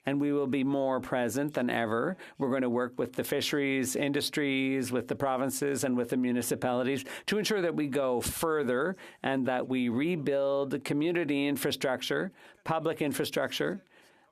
and we will be more present than ever. We're going to work with the fisheries industries, with the provinces, and with the municipalities to ensure that we go further and that we rebuild community infrastructure, public infrastructure,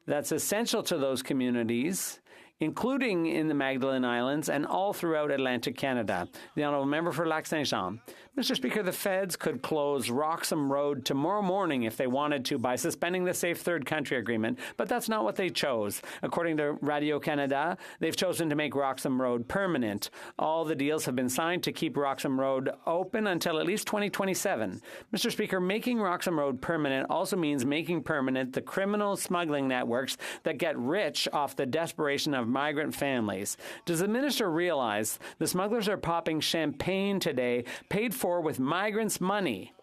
that's essential to those communities, including in the Magdalen Islands and all throughout Atlantic Canada. The Honourable Member for Lac-Saint-Jean. Mr. Speaker, the feds could close Roxham Road tomorrow morning if they wanted to by suspending the Safe Third Country Agreement, but that's not what they chose. According to Radio-Canada, they've chosen to make Roxham Road permanent. All the deals have been signed to keep Roxham Road open until at least 2027. Mr. Speaker, making Roxham Road permanent also means making permanent the criminal smuggling networks that get rich off the desperation of migrant families. Does the minister realize the smugglers are popping champagne today, paid for with migrants' money?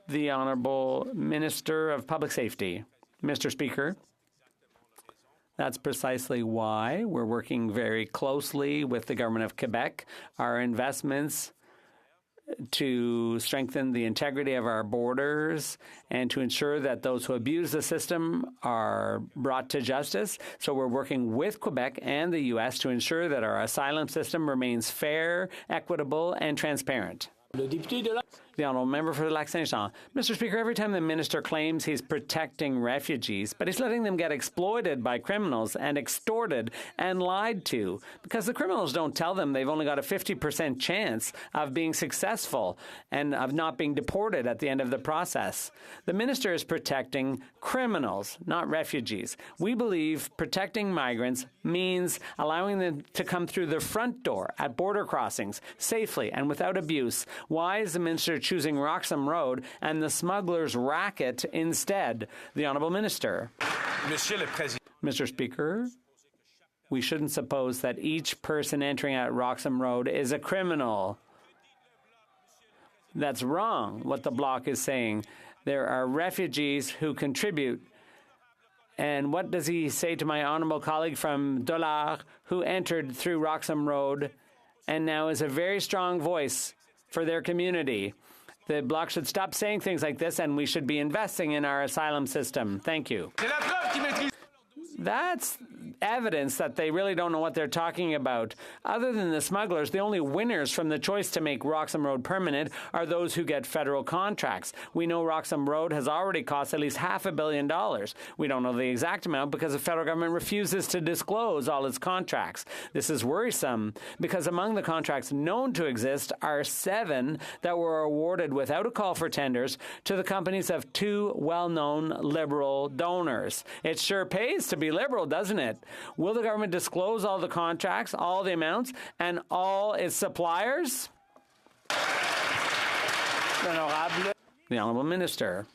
The Honourable Minister of Public Safety. Mr. Speaker, that's precisely why we're working very closely with the Government of Quebec. Our investments to strengthen the integrity of our borders and to ensure that those who abuse the system are brought to justice. So we're working with Quebec and the U.S. to ensure that our asylum system remains fair, equitable, and transparent. The Honourable Member for Lac-Saint-Jean. Mr. Speaker, every time the minister claims he's protecting refugees, but he's letting them get exploited by criminals and extorted and lied to, because the criminals don't tell them they've only got a 50% chance of being successful and of not being deported at the end of the process. The minister is protecting criminals, not refugees. We believe protecting migrants means allowing them to come through the front door at border crossings safely and without abuse. Why is the minister choosing Roxham Road and the smugglers' racket instead? The Honourable Minister. Mr. Speaker, we shouldn't suppose that each person entering at Roxham Road is a criminal. That's wrong, what the Bloc is saying. There are refugees who contribute. And what does he say to my honourable colleague from Dollard, who entered through Roxham Road and now is a very strong voice for their community? The Bloc should stop saying things like this, and we should be investing in our asylum system. Thank you. That's evidence that they really don't know what they're talking about. Other than the smugglers, the only winners from the choice to make Roxham Road permanent are those who get federal contracts. We know Roxham Road has already cost at least $500 million. We don't know the exact amount because the federal government refuses to disclose all its contracts. This is worrisome because among the contracts known to exist are 7 that were awarded without a call for tenders to the companies of 2 well-known Liberal donors. It sure pays to be Liberal, doesn't it? Will the government disclose all the contracts, all the amounts, and all its suppliers? The Honourable Minister.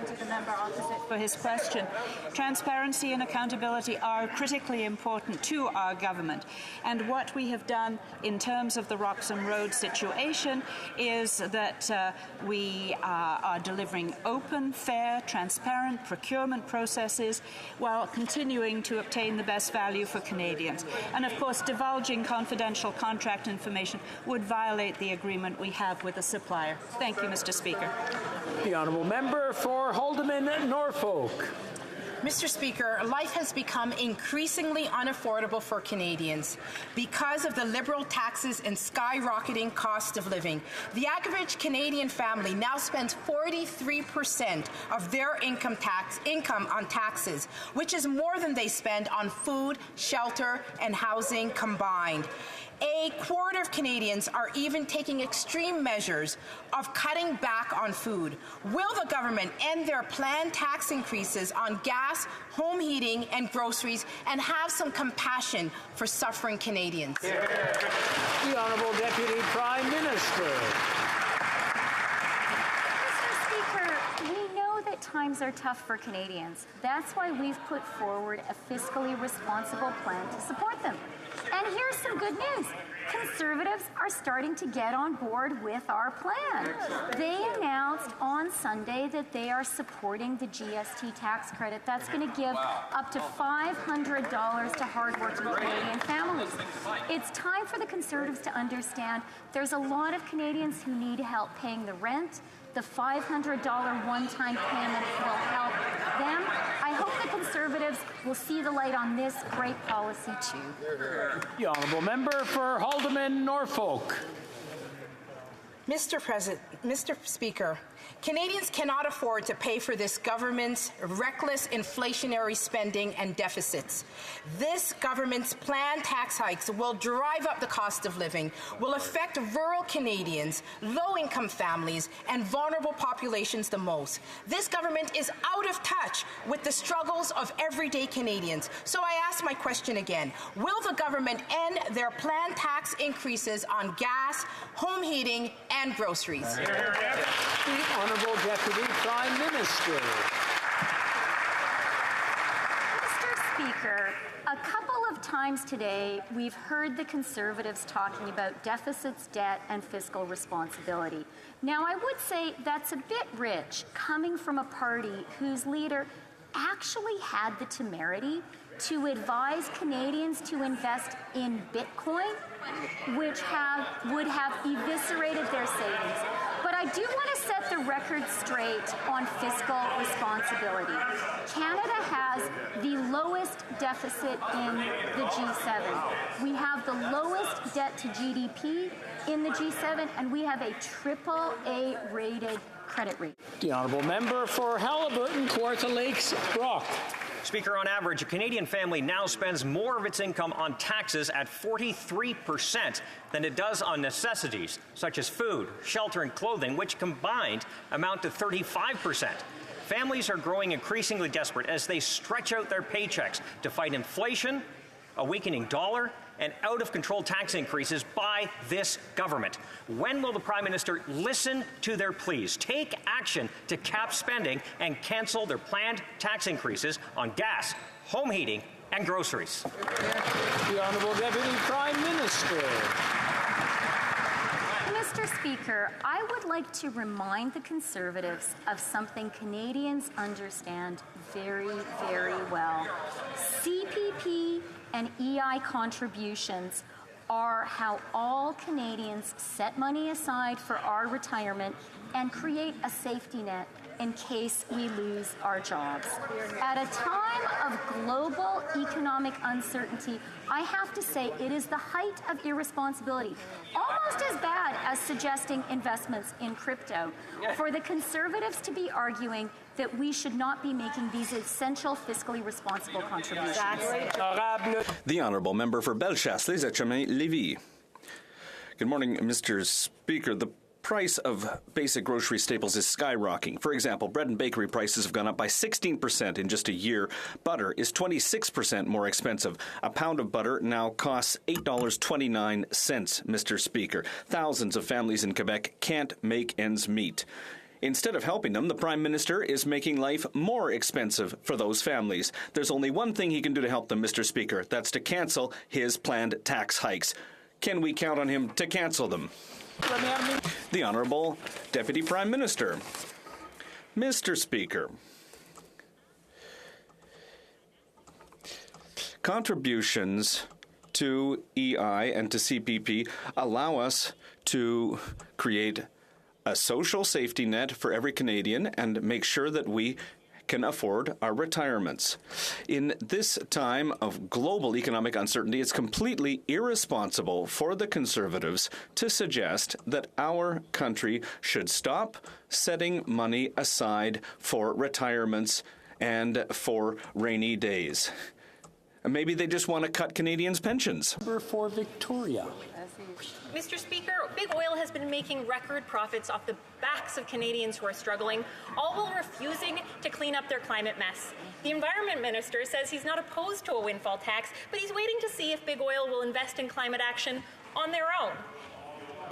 To the member opposite for his question. Transparency and accountability are critically important to our government, and what we have done in terms of the Roxham Road situation is that we are delivering open, fair, transparent procurement processes while continuing to obtain the best value for Canadians. And of course, divulging confidential contract information would violate the agreement we have with the supplier. Thank you, Mr. Speaker. The Honourable Member for Haldimand, Norfolk. Mr. Speaker, life has become increasingly unaffordable for Canadians because of the Liberal taxes and skyrocketing cost of living. The average Canadian family now spends 43% of their income on taxes, which is more than they spend on food, shelter, and housing combined. A quarter of Canadians are even taking extreme measures of cutting back on food. Will the government end their planned tax increases on gas, home heating, and groceries, and have some compassion for suffering Canadians? The Honourable Deputy Prime Minister. Mr. Speaker, we know that times are tough for Canadians. That's why we've put forward a fiscally responsible plan to support them. And here's some good news. Conservatives are starting to get on board with our plan. They announced on Sunday that they are supporting the GST tax credit. That's going to give up to $500 to hardworking Canadian families. It's time for the Conservatives to understand there's a lot of Canadians who need help paying the rent. The $500 one-time payment will help them. I hope the Conservatives will see the light on this great policy too. The Honourable Member for Haldimand, Norfolk. Mr. Speaker, Canadians cannot afford to pay for this government's reckless inflationary spending and deficits. This government's planned tax hikes will drive up the cost of living, will affect rural Canadians, low-income families, and vulnerable populations the most. This government is out of touch with the struggles of everyday Canadians. So I ask my question again. Will the government end their planned tax increases on gas, home heating, and groceries? The Honourable Deputy Prime Minister. Mr. Speaker, a couple of times today we've heard the Conservatives talking about deficits, debt, and fiscal responsibility. Now, I would say that's a bit rich coming from a party whose leader actually had the temerity to advise Canadians to invest in Bitcoin, which would have eviscerated their savings. But I do want to set the record straight on fiscal responsibility. Canada has the lowest deficit in the G7. We have the lowest debt to GDP in the G7, and we have a AAA rated credit rate. The Honourable Member for Haliburton, Kawartha Lakes, Brock. Speaker, on average, a Canadian family now spends more of its income on taxes at 43% than it does on necessities, such as food, shelter, and clothing, which combined amount to 35%. Families are growing increasingly desperate as they stretch out their paychecks to fight inflation, a weakening dollar, and out-of-control tax increases by this government. When will the Prime Minister listen to their pleas, take action to cap spending, and cancel their planned tax increases on gas, home heating, and groceries? The Honourable Deputy Prime Minister. Mr. Speaker, I would like to remind the Conservatives of something Canadians understand very, very well. CPP and EI contributions are how all Canadians set money aside for our retirement and create a safety net in case we lose our jobs. At a time of global economic uncertainty, I have to say it is the height of irresponsibility, almost as bad as suggesting investments in crypto, for the Conservatives to be arguing that we should not be making these essential fiscally responsible contributions. The Honourable Member for Bellechasse, Les Etchemins, Lévis. Good morning, Mr. Speaker. The price of basic grocery staples is skyrocketing. For example, bread and bakery prices have gone up by 16% in just a year. Butter is 26% more expensive. A pound of butter now costs $8.29, Mr. Speaker. Thousands of families in Quebec can't make ends meet. Instead of helping them, the Prime Minister is making life more expensive for those families. There's only one thing he can do to help them, Mr. Speaker. That's to cancel his planned tax hikes. Can we count on him to cancel them? The Honourable Deputy Prime Minister. Mr. Speaker, contributions to EI and to CPP allow us to create a social safety net for every Canadian and make sure that we can afford our retirements. In this time of global economic uncertainty, it's completely irresponsible for the Conservatives to suggest that our country should stop setting money aside for retirements and for rainy days. Maybe they just want to cut Canadians' pensions. For Victoria. Mr. Speaker, Big Oil has been making record profits off the backs of Canadians who are struggling, all while refusing to clean up their climate mess. The Environment Minister says he's not opposed to a windfall tax, but he's waiting to see if Big Oil will invest in climate action on their own.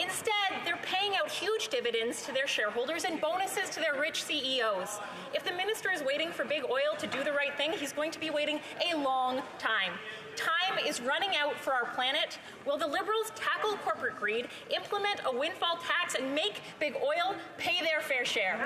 Instead, they're paying out huge dividends to their shareholders and bonuses to their rich CEOs. If the minister is waiting for Big Oil to do the right thing, he's going to be waiting a long time. Time is running out for our planet. Will the Liberals tackle corporate greed, implement a windfall tax, and make Big Oil pay their fair share?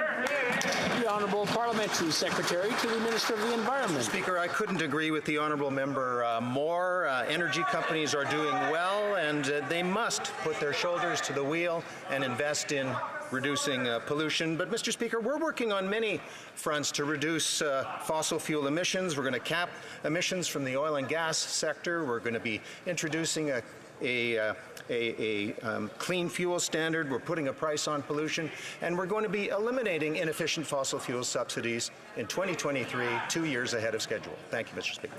The Honourable Parliamentary Secretary to the Minister of the Environment. Speaker, I couldn't agree with the Honourable Member more. Energy companies are doing well, and they must put their shoulders to the wheel and invest in reducing pollution. But, Mr. Speaker, we're working on many fronts to reduce fossil fuel emissions. We're going to cap emissions from the oil and gas sector. We're going to be introducing a clean fuel standard. We're putting a price on pollution, and we're going to be eliminating inefficient fossil fuel subsidies in 2023, 2 years ahead of schedule. Thank you, Mr. Speaker.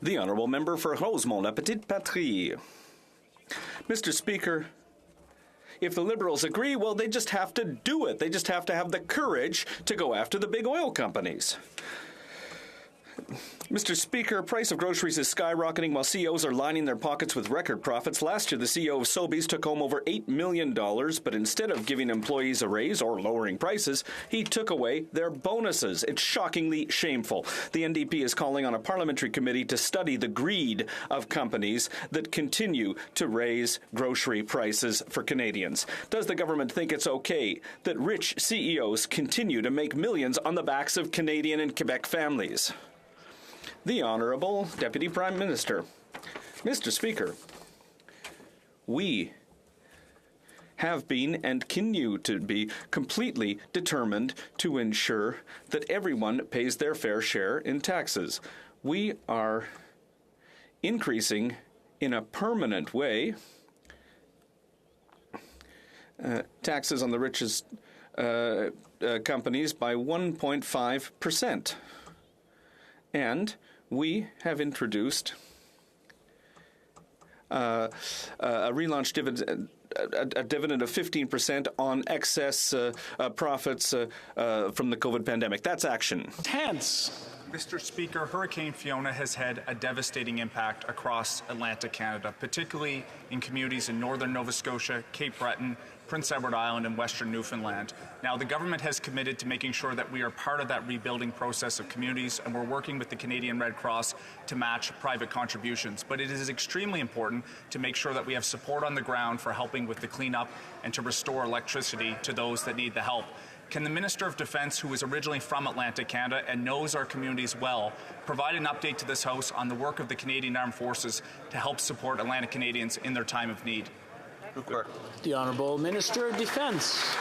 The Honourable Member for Rosemont-la-Petite-Patrie. Mr. Speaker, if the Liberals agree, well, they just have to do it. They just have to have the courage to go after the big oil companies. Mr. Speaker, price of groceries is skyrocketing while CEOs are lining their pockets with record profits. Last year, the CEO of Sobeys took home over $8 million, but instead of giving employees a raise or lowering prices, he took away their bonuses. It's shockingly shameful. The NDP is calling on a parliamentary committee to study the greed of companies that continue to raise grocery prices for Canadians. Does the government think it's okay that rich CEOs continue to make millions on the backs of Canadian and Quebec families? The Honourable Deputy Prime Minister. Mr. Speaker, we have been and continue to be completely determined to ensure that everyone pays their fair share in taxes. We are increasing in a permanent way taxes on the richest companies by 1.5%. And we have introduced a relaunched dividend, a dividend of 15% on excess profits from the COVID pandemic. That's action. Tense. Mr. Speaker, Hurricane Fiona has had a devastating impact across Atlantic Canada, particularly in communities in northern Nova Scotia, Cape Breton, Prince Edward Island, and Western Newfoundland. Now, the government has committed to making sure that we are part of that rebuilding process of communities, and we're working with the Canadian Red Cross to match private contributions. But it is extremely important to make sure that we have support on the ground for helping with the cleanup and to restore electricity to those that need the help. Can the Minister of Defence, who is originally from Atlantic Canada and knows our communities well, provide an update to this House on the work of the Canadian Armed Forces to help support Atlantic Canadians in their time of need? The Honourable Minister of Defence.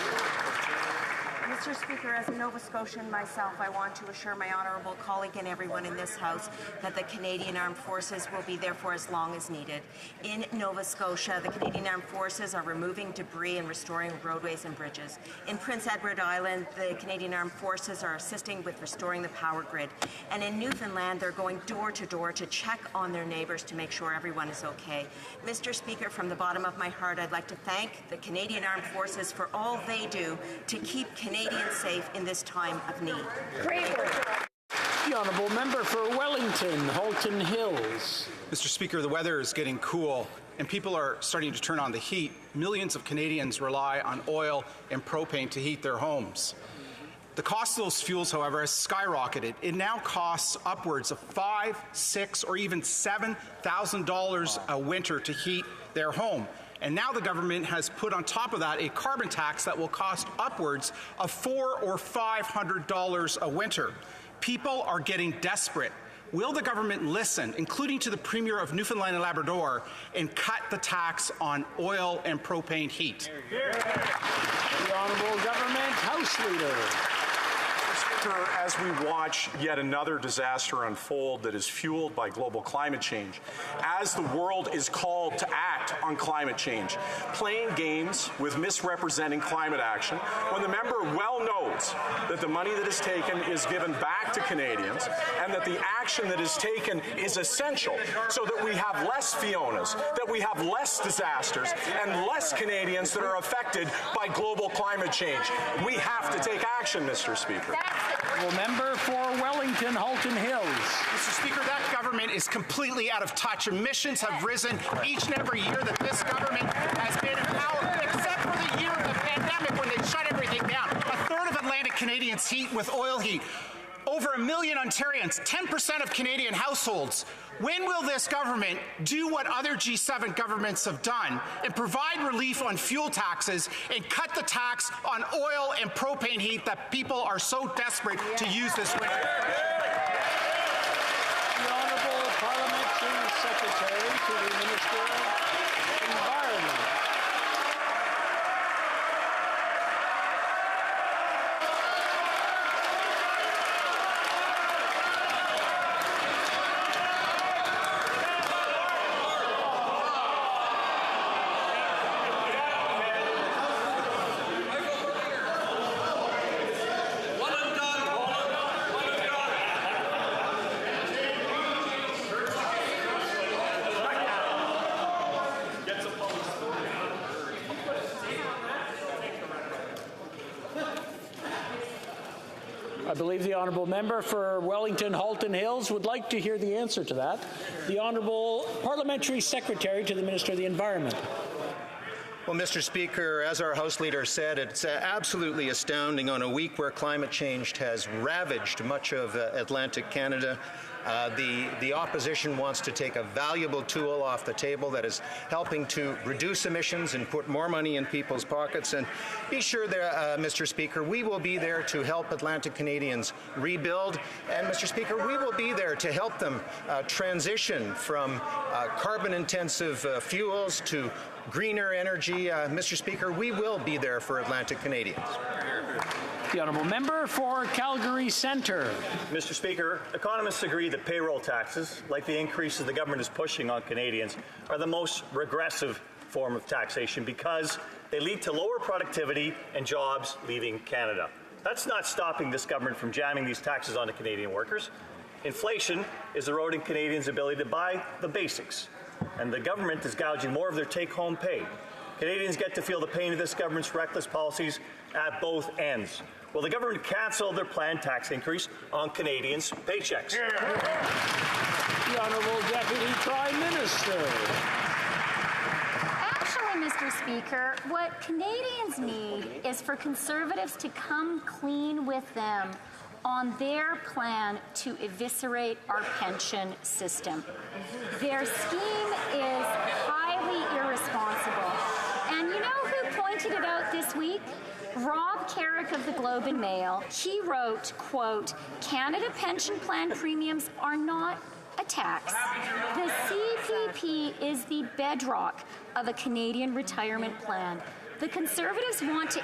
Mr. Speaker, as a Nova Scotian myself, I want to assure my honourable colleague and everyone in this House that the Canadian Armed Forces will be there for as long as needed. In Nova Scotia, the Canadian Armed Forces are removing debris and restoring roadways and bridges. In Prince Edward Island, the Canadian Armed Forces are assisting with restoring the power grid. And in Newfoundland, they're going door to door to check on their neighbours to make sure everyone is okay. Mr. Speaker, from the bottom of my heart, I'd like to thank the Canadian Armed Forces for all they do to keep Canadians safe in this time of need. Great work. The Honourable Member for Wellington, Halton Hills. Mr. Speaker, the weather is getting cool and people are starting to turn on the heat. Millions of Canadians rely on oil and propane to heat their homes. The cost of those fuels, however, has skyrocketed. It now costs upwards of $5,000, $6,000, or even $7,000 a winter to heat their home. And now the government has put on top of that a carbon tax that will cost upwards of $400 or $500 a winter. People are getting desperate. Will the government listen, including to the Premier of Newfoundland and Labrador, and cut the tax on oil and propane heat? The Honourable Government House Leader. Speaker, as we watch yet another disaster unfold that is fueled by global climate change, as the world is called to act on climate change, playing games with misrepresenting climate action, when the member well knows that the money that is taken is given back to Canadians and that the action that is taken is essential so that we have less Fionas, that we have less disasters, and less Canadians that are affected by global climate change. We have to take action, Mr. Speaker. Member for Wellington, Halton Hills. Mr. Speaker, that government is completely out of touch. Emissions have risen each and every year that this government has been in power, except for the year of the pandemic when they shut everything down. A third of Atlantic Canadians heat with oil heat. Over 1 million Ontarians, 10% of Canadian households. When will this government do what other G7 governments have done and provide relief on fuel taxes and cut the tax on oil and propane heat that people are so desperate to use this winter? The Honourable Parliamentary Secretary to the Minister of Environment. I believe the Honourable Member for Wellington Halton Hills would like to hear the answer to that. The Honourable Parliamentary Secretary to the Minister of the Environment. Well, Mr. Speaker, as our House Leader said, it's absolutely astounding on a week where climate change has ravaged much of Atlantic Canada. The opposition wants to take a valuable tool off the table that is helping to reduce emissions and put more money in people's pockets. And be sure that, Mr. Speaker, we will be there to help Atlantic Canadians rebuild. And, Mr. Speaker, we will be there to help them transition from carbon-intensive fuels to greener energy. Mr. Speaker, we will be there for Atlantic Canadians. The Honourable Member for Calgary Centre. Mr. Speaker, economists agree that payroll taxes, like the increases the government is pushing on Canadians, are the most regressive form of taxation because they lead to lower productivity and jobs leaving Canada. That's not stopping this government from jamming these taxes onto Canadian workers. Inflation is eroding Canadians' ability to buy the basics, and the government is gouging more of their take-home pay. Canadians get to feel the pain of this government's reckless policies at both ends. Will the government cancel their planned tax increase on Canadians' paychecks? The Honourable Deputy Prime Minister. Actually, Mr. Speaker, what Canadians need is for Conservatives to come clean with them on their plan to eviscerate our pension system. Their scheme is highly irresponsible. And you know who pointed it out this week? Rob Carrick of the Globe and Mail. He wrote, quote, "Canada pension plan premiums are not a tax. The CPP is the bedrock of a Canadian retirement plan. The Conservatives want to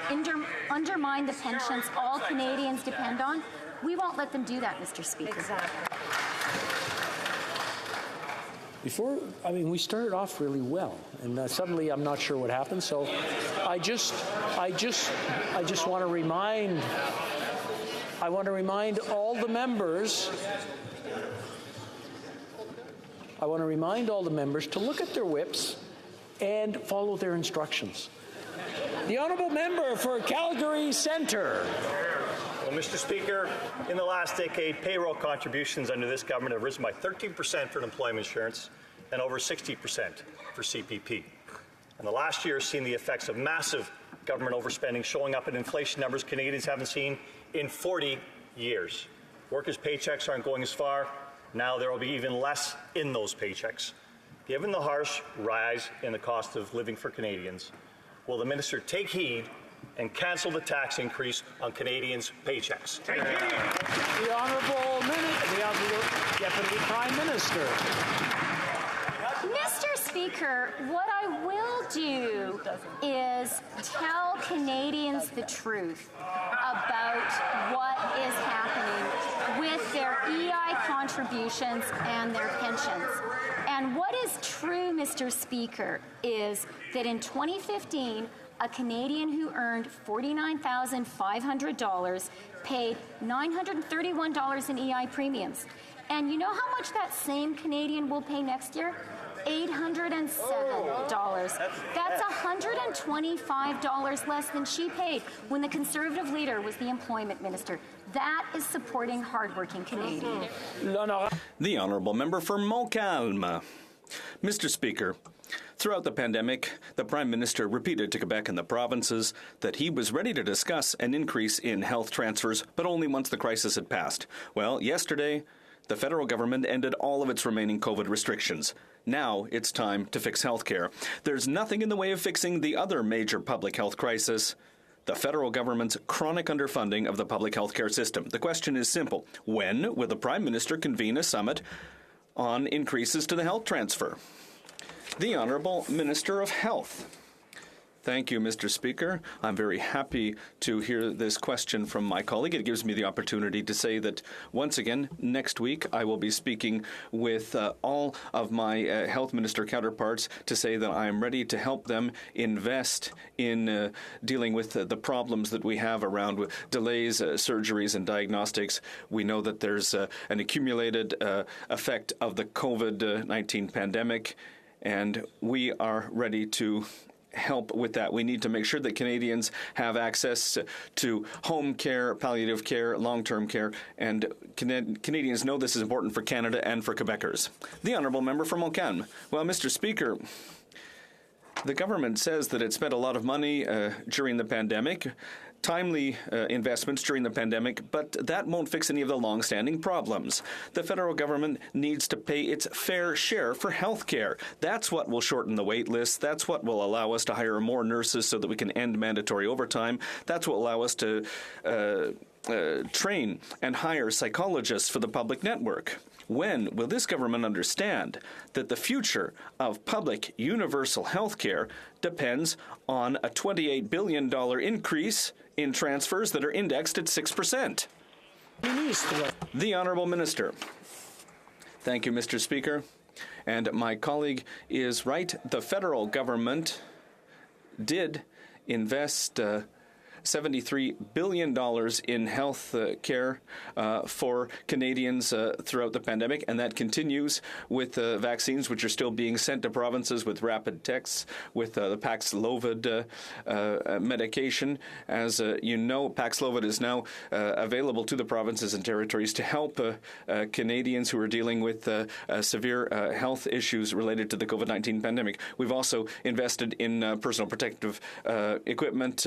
undermine the pensions all Canadians depend on. We won't let them do that, Mr. Speaker." Exactly. We started off really well, and suddenly I'm not sure what happened. So, I just want to remind. I want to remind all the members. I want to remind all the members to look at their whips and follow their instructions. The Honourable Member for Calgary Centre. Well, Mr. Speaker, in the last decade, payroll contributions under this government have risen by 13% for employment insurance and over 60% for CPP. And the last year has seen the effects of massive government overspending showing up in inflation numbers Canadians haven't seen in 40 years. Workers' paychecks aren't going as far. Now there will be even less in those paychecks. Given the harsh rise in the cost of living for Canadians, will the minister take heed and cancel the tax increase on Canadians' paychecks? The Honourable Deputy Prime Minister. Mr. Speaker, what I will do is tell Canadians the truth about what is happening contributions and their pensions. And what is true, Mr. Speaker, is that in 2015, a Canadian who earned $49,500 paid $931 in EI premiums. And you know how much that same Canadian will pay next year? $807. That's $125 less than she paid when the Conservative leader was the employment minister. That is supporting hardworking Canadians. The honourable member for Montcalm. Mr. Speaker, throughout the pandemic, the Prime Minister repeated to Quebec and the provinces that he was ready to discuss an increase in health transfers, but only once the crisis had passed. Well, yesterday, the federal government ended all of its remaining COVID restrictions. Now it's time to fix health care. There's nothing in the way of fixing the other major public health crisis, the federal government's chronic underfunding of the public health care system. The question is simple. When will the Prime Minister convene a summit on increases to the health transfer? The Honourable Minister of Health. Thank you, Mr. Speaker. I'm very happy to hear this question from my colleague. It gives me the opportunity to say that, once again, next week I will be speaking with all of my health minister counterparts to say that I am ready to help them invest in dealing with the problems that we have around delays, surgeries, and diagnostics. We know that there's an accumulated effect of the COVID-19 pandemic, and we are ready to help with that. We need to make sure that Canadians have access to home care, palliative care, long-term care, and Canadians know this is important for Canada and for Quebecers. The Honourable Member for Montcalm. Well, Mr. Speaker, the government says that it spent a lot of money during the pandemic, timely investments during the pandemic, but that won't fix any of the long-standing problems. The federal government needs to pay its fair share for health care. That's what will shorten the wait list. That's what will allow us to hire more nurses so that we can end mandatory overtime. That's what will allow us to train and hire psychologists for the public network. When will this government understand that the future of public universal health care depends on a $28 billion increase in transfers that are indexed at 6%? The Honourable Minister. Thank you, Mr. Speaker. And my colleague is right. The federal government did invest $73 billion in health care for Canadians throughout the pandemic, and that continues with vaccines which are still being sent to provinces with rapid texts, with the Paxlovid medication. As you know, Paxlovid is now available to the provinces and territories to help Canadians who are dealing with severe health issues related to the COVID-19 pandemic. We've also invested in personal protective equipment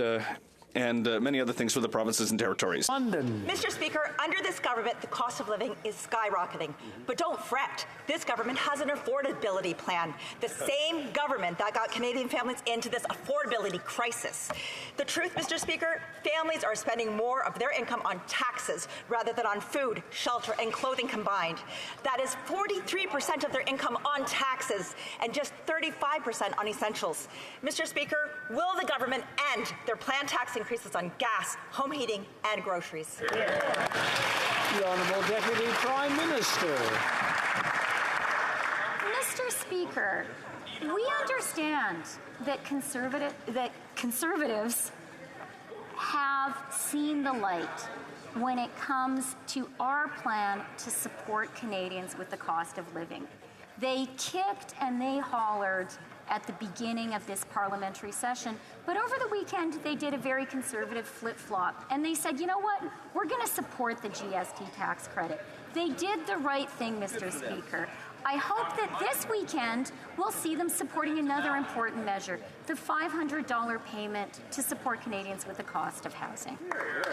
and many other things for the provinces and territories. London. Mr. Speaker, under this government, the cost of living is skyrocketing. But don't fret. This government has an affordability plan. The same government that got Canadian families into this affordability crisis. The truth, Mr. Speaker, families are spending more of their income on taxes rather than on food, shelter, and clothing combined. That is 43% of their income on taxes and just 35% on essentials. Mr. Speaker, will the government end their planned tax increases on gas, home heating, and groceries? The Honourable Deputy Prime Minister. Mr. Speaker, we understand that conservatives have seen the light when it comes to our plan to support Canadians with the cost of living. They kicked and they hollered at the beginning of this parliamentary session, but over the weekend they did a very conservative flip-flop, and they said, you know what, we're going to support the GST tax credit. They did the right thing, Mr. Speaker. I hope that this weekend we'll see them supporting another important measure, the $500 payment to support Canadians with the cost of housing.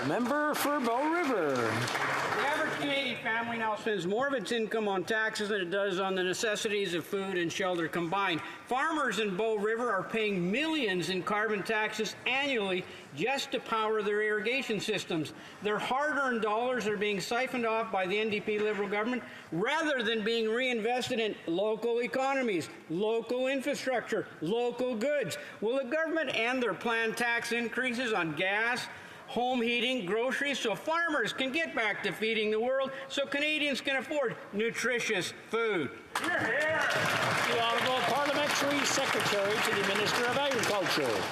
Member for Bow River. The average Canadian family now spends more of its income on taxes than it does on the necessities of food and shelter combined. Farmers in Bow River are paying millions in carbon taxes annually just to power their irrigation systems. Their hard-earned dollars are being siphoned off by the NDP Liberal government rather than being reinvested in local economies, local infrastructure, local goods. Will the government end their planned tax increases on gas, home heating, groceries, so farmers can get back to feeding the world, so Canadians can afford nutritious food. The Honourable Parliamentary Secretary to the Minister of Agriculture.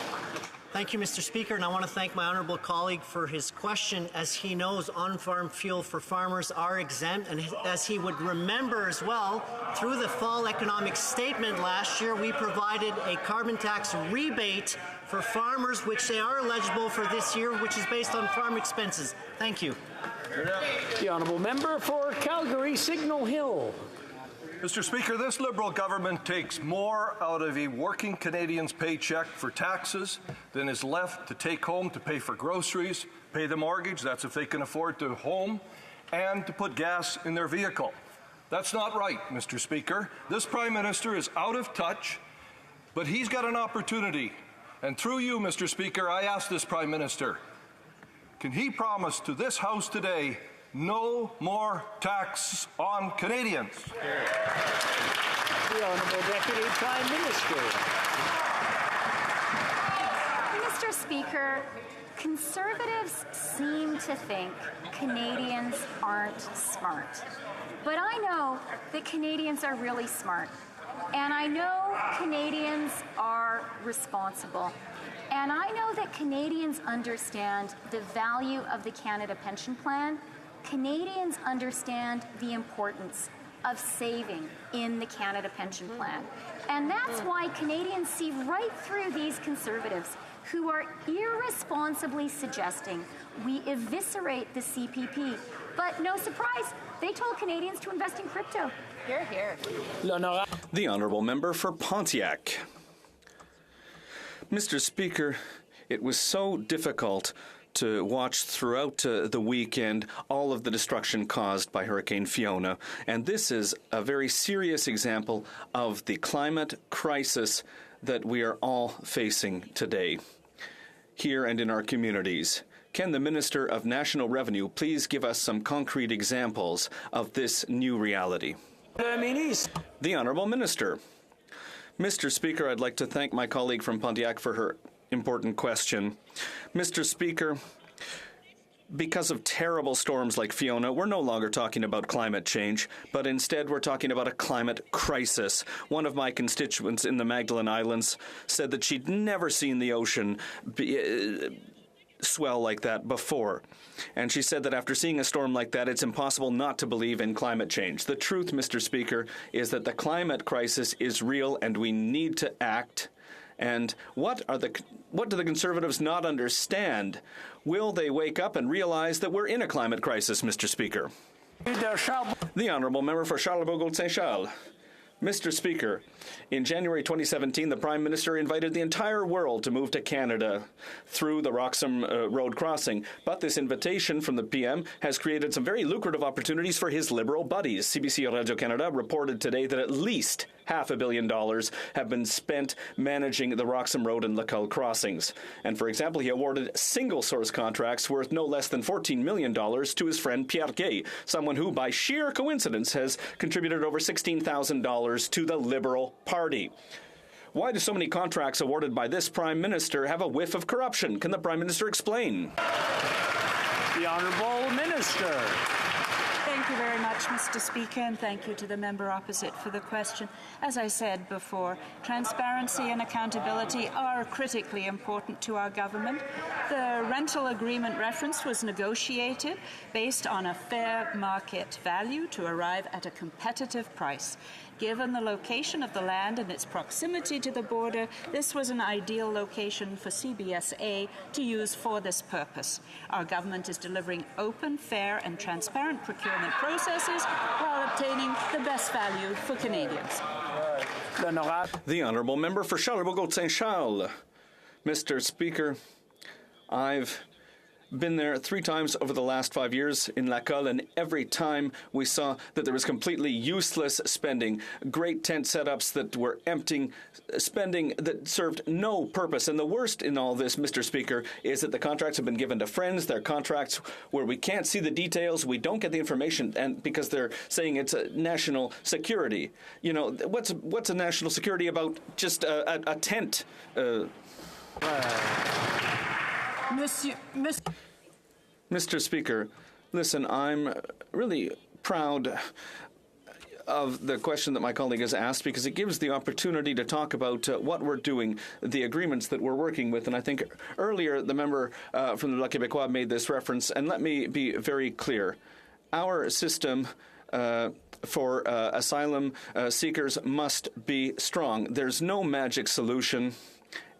Thank you, Mr. Speaker, and I want to thank my honourable colleague for his question. As he knows, on-farm fuel for farmers are exempt, and as he would remember as well, through the fall economic statement last year, we provided a carbon tax rebate for farmers, which they are eligible for this year, which is based on farm expenses. Thank you. The Honourable Member for Calgary Signal Hill. Mr. Speaker, this Liberal government takes more out of a working Canadian's paycheck for taxes than is left to take home to pay for groceries, pay the mortgage, that's if they can afford to home, and to put gas in their vehicle. That's not right, Mr. Speaker. This Prime Minister is out of touch, but he's got an opportunity. And through you, Mr. Speaker, I ask this Prime Minister, can he promise to this House today no more tax on Canadians? The Honourable Deputy Prime Minister. Mr. Speaker, Conservatives seem to think Canadians aren't smart. But I know that Canadians are really smart. And I know Canadians are responsible. And I know that Canadians understand the value of the Canada Pension Plan. Canadians understand the importance of saving in the Canada Pension Plan. And that's why Canadians see right through these Conservatives who are irresponsibly suggesting we eviscerate the CPP. But no surprise, they told Canadians to invest in crypto. Hear, hear. The Honourable Member for Pontiac. Mr. Speaker, it was so difficult to watch throughout the weekend all of the destruction caused by Hurricane Fiona. And this is a very serious example of the climate crisis that we are all facing today, here and in our communities. Can the Minister of National Revenue please give us some concrete examples of this new reality? The Honourable Minister. Mr. Speaker, I'd like to thank my colleague from Pontiac for her important question. Mr. Speaker, because of terrible storms like Fiona, we're no longer talking about climate change, but instead we're talking about a climate crisis. One of my constituents in the Magdalen Islands said that she'd never seen the ocean swell like that before. And she said that after seeing a storm like that, it's impossible not to believe in climate change. The truth, Mr. Speaker, is that the climate crisis is real and we need to act. And what do the Conservatives not understand? Will they wake up and realize that we're in a climate crisis, Mr. Speaker? The Honourable Member for Charlebourg-Saint-Charles. Mr. Speaker, in January 2017, the Prime Minister invited the entire world to move to Canada through the Roxham Road crossing. But this invitation from the PM has created some very lucrative opportunities for his Liberal buddies. CBC Radio-Canada reported today that at least $500 million have been spent managing the Roxham Road and Lacull crossings. And for example, he awarded single-source contracts worth no less than $14 million to his friend Pierre Gay, someone who, by sheer coincidence, has contributed over $16,000 to the Liberal Party. Why do so many contracts awarded by this Prime Minister have a whiff of corruption? Can the Prime Minister explain? The Honourable Minister. Thank you very much, Mr. Speaker, and thank you to the member opposite for the question. As I said before, transparency and accountability are critically important to our government. The rental agreement referenced was negotiated based on a fair market value to arrive at a competitive price. Given the location of the land and its proximity to the border, this was an ideal location for CBSA to use for this purpose. Our government is delivering open, fair and transparent procurement processes while obtaining the best value for Canadians. The Honourable Member for Charlebourg-Saint-Charles. Mr. Speaker, I've been there 3 times over the last 5 years in Lacull, and every time we saw that there was completely useless spending, great tent setups that were emptying, spending that served no purpose. And the worst in all this, Mr. Speaker, is that the contracts have been given to friends. They're contracts where we can't see the details, we don't get the information, and because they're saying it's a national security. You know, what's a national security about just a tent? Mr. Speaker, listen, I'm really proud of the question that my colleague has asked because it gives the opportunity to talk about what we're doing, the agreements that we're working with. And I think earlier the member from the Bloc Québécois made this reference, and let me be very clear. Our system for asylum seekers must be strong. There's no magic solution.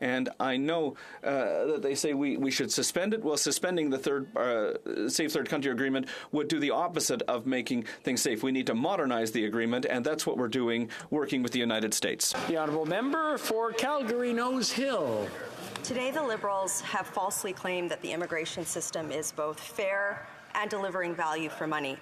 And I know that they say we should suspend it. Well, suspending the Safe Third Country Agreement would do the opposite of making things safe. We need to modernize the agreement, and that's what we're doing, working with the United States. The honourable member for Calgary Nose Hill. Today, the Liberals have falsely claimed that the immigration system is both fair and delivering value for money.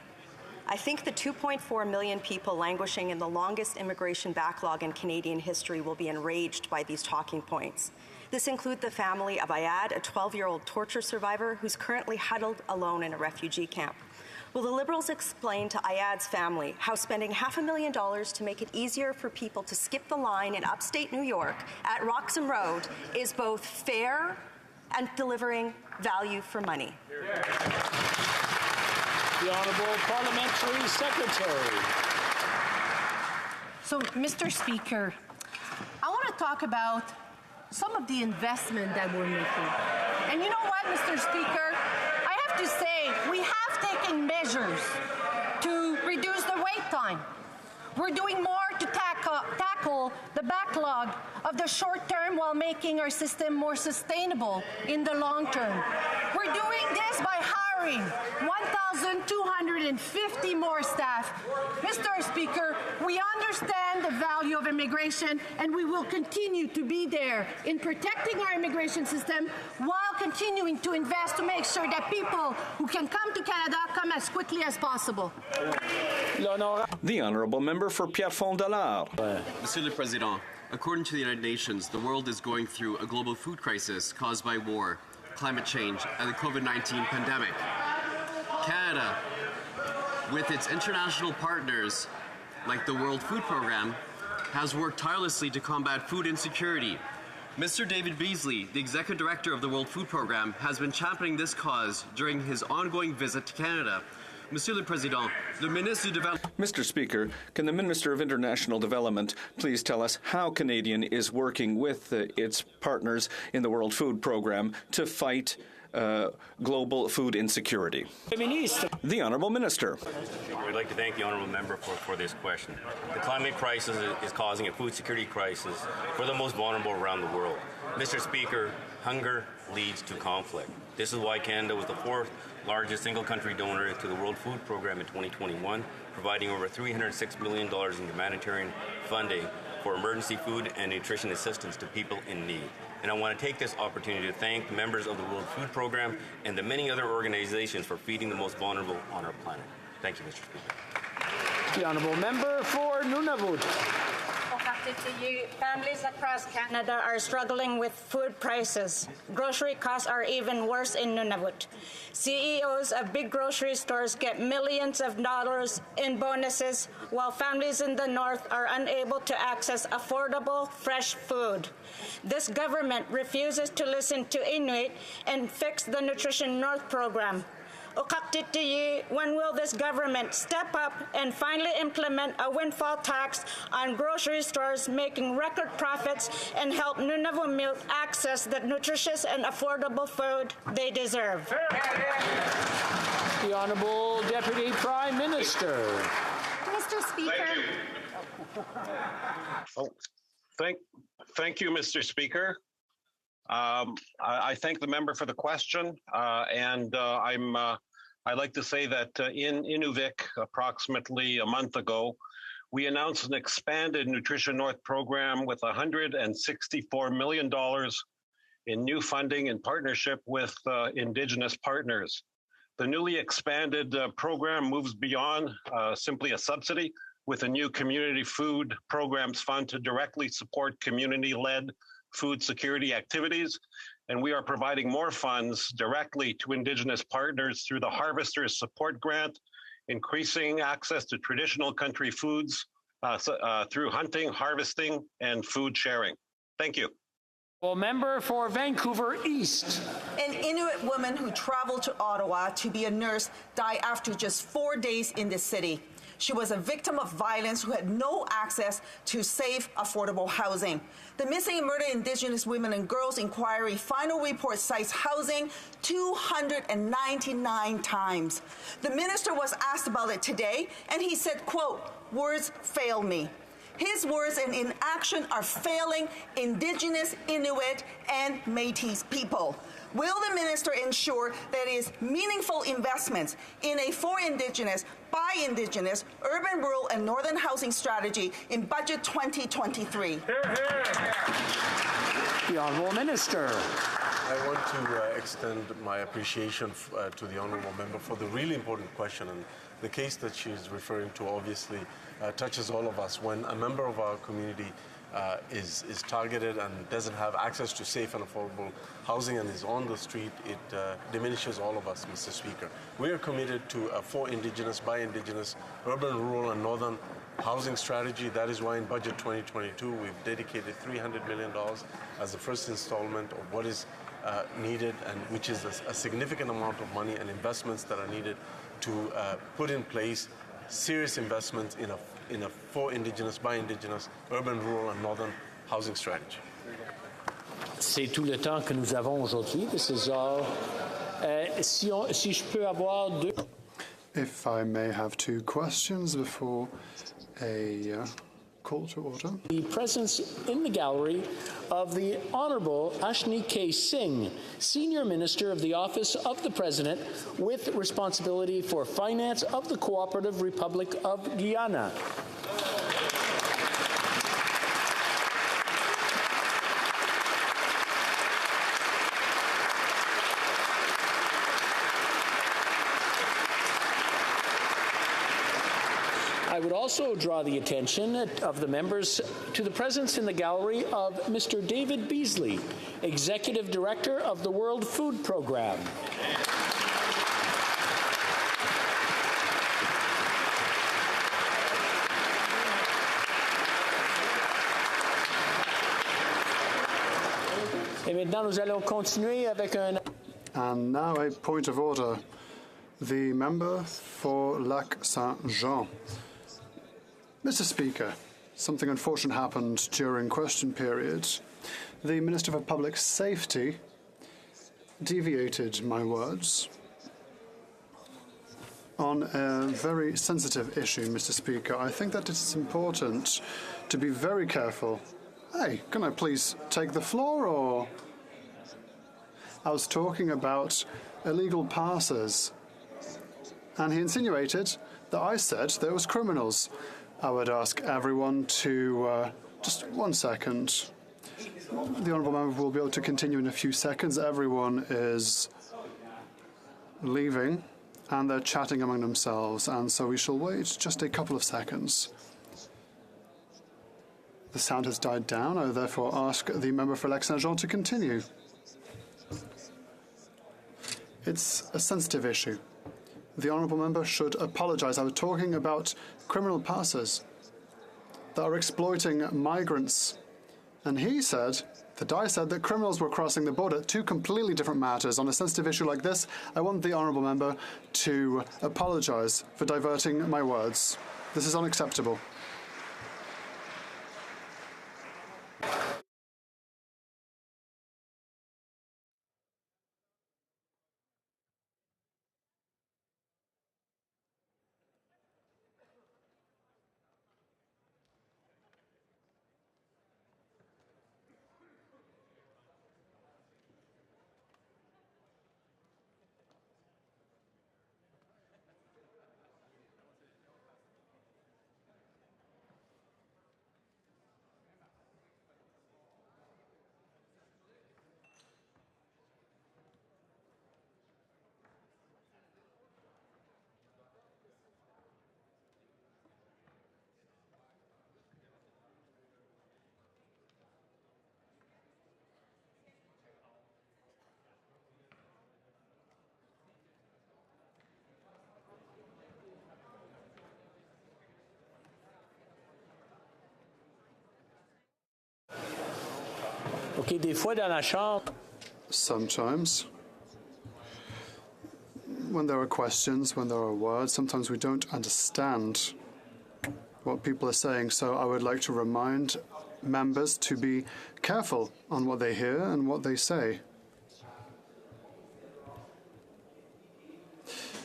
I think the 2.4 million people languishing in the longest immigration backlog in Canadian history will be enraged by these talking points. This includes the family of Ayad, a 12-year-old torture survivor who's currently huddled alone in a refugee camp. Will the Liberals explain to Ayad's family how spending $500,000 to make it easier for people to skip the line in upstate New York at Roxham Road is both fair and delivering value for money? The Honourable Parliamentary Secretary. So, Mr. Speaker, I want to talk about some of the investment that we're making. And you know what, Mr. Speaker? I have to say, we have taken measures to reduce the wait time. We're doing more to tackle the backlog of the short term while making our system more sustainable in the long term. We're doing this by hiring 1,250 more staff. Mr. Speaker, we understand the value of immigration, and we will continue to be there in protecting our immigration system while continuing to invest to make sure that people who can come to Canada come as quickly as possible. The Honourable Member for Pierrefonds-Dollard. Monsieur le Président, according to the United Nations, the world is going through a global food crisis caused by war, climate change, and the COVID-19 pandemic. Canada, with its international partners like the World Food Programme, has worked tirelessly to combat food insecurity. Mr. David Beasley, the Executive Director of the World Food Programme, has been championing this cause during his ongoing visit to Canada. Monsieur le Président, le ministre du Développement... Mr. Speaker, can the Minister of International Development please tell us how Canadian is working with its partners in the World Food Programme to fight global food insecurity? The Honourable Minister. We'd like to thank the Honourable Member for this question. The climate crisis is causing a food security crisis for the most vulnerable around the world. Mr. Speaker, hunger leads to conflict. This is why Canada was the fourth largest single-country donor to the World Food Programme in 2021, providing over $306 million in humanitarian funding for emergency food and nutrition assistance to people in need. And I want to take this opportunity to thank the members of the World Food Programme and the many other organizations for feeding the most vulnerable on our planet. Thank you, Mr. Speaker. The Honourable Member for Nunavut. Families across Canada are struggling with food prices. Grocery costs are even worse in Nunavut. CEOs of big grocery stores get millions of dollars in bonuses, while families in the north are unable to access affordable, fresh food. This government refuses to listen to Inuit and fix the Nutrition North program. When will this government step up and finally implement a windfall tax on grocery stores making record profits and help Nunavut milk access the nutritious and affordable food they deserve? The Honourable Deputy Prime Minister. Mr. Speaker. Thank you, Mr. Speaker. I thank the member for the question, and I'd like to say that in Inuvik, approximately a month ago, we announced an expanded Nutrition North program with $164 million in new funding in partnership with Indigenous partners. The newly expanded program moves beyond simply a subsidy with a new Community Food Programs Fund to directly support community-led food security activities. And we are providing more funds directly to Indigenous partners through the Harvesters Support Grant, increasing access to traditional country foods through hunting, harvesting, and food sharing. Thank you. Member for Vancouver East. An Inuit woman who traveled to Ottawa to be a nurse died after just 4 days in the city. She was a victim of violence who had no access to safe, affordable housing. The Missing and Murdered Indigenous Women and Girls Inquiry final report cites housing 299 times. The minister was asked about it today, and he said, quote, "Words fail me." His words and inaction are failing Indigenous, Inuit, and Métis people. Will the minister ensure there is meaningful investments in a for Indigenous, by Indigenous, urban, rural, and northern housing strategy in Budget 2023? The Honourable Minister. I want to extend my appreciation to the Honourable Member for the really important question. And the case that she's referring to obviously touches all of us. When a member of our community is targeted and doesn't have access to safe and affordable housing and is on the street, it diminishes all of us, Mr. Speaker. We are committed to a for Indigenous, by Indigenous, urban, rural, and northern housing strategy. That is why in Budget 2022 we've dedicated $300 million as the first installment of what is needed, and which is a significant amount of money and investments that are needed to put in place serious investments in a for Indigenous, by Indigenous, urban, rural, and northern housing strategy. C'est tout le temps que nous avons aujourd'hui. This is all. Si je peux avoir deux. If I may have two questions before a call to order. The presence in the gallery of the Honourable Ashni K. Singh, Senior Minister of the Office of the President with responsibility for finance of the Cooperative Republic of Guyana. I would also draw the attention of the members to the presence in the gallery of Mr. David Beasley, Executive Director of the World Food Programme. Et maintenant, nous allons continuer avec un... And now a point of order. The member for Lac Saint-Jean. Mr. Speaker, something unfortunate happened during question period. The Minister for Public Safety deviated my words on a very sensitive issue, Mr. Speaker. I think that it's important to be very careful. Hey, can I please take the floor, or? I was talking about illegal passes, and he insinuated that I said there was criminals. I would ask everyone to, just 1 second. The Honourable Member will be able to continue in a few seconds. Everyone is leaving and they're chatting among themselves, and so we shall wait just a couple of seconds. The sound has died down. I therefore ask the member for Lac Saint-Jean to continue. It's a sensitive issue. The Honourable Member should apologise. I was talking about criminal passers that are exploiting migrants. And he said, that I said that criminals were crossing the border. Two completely different matters. On a sensitive issue like this, I want the Honourable Member to apologise for diverting my words. This is unacceptable. OK, des fois dans la chambre. Sometimes, when there are questions, when there are words, sometimes we don't understand what people are saying. So I would like to remind members to be careful on what they hear and what they say.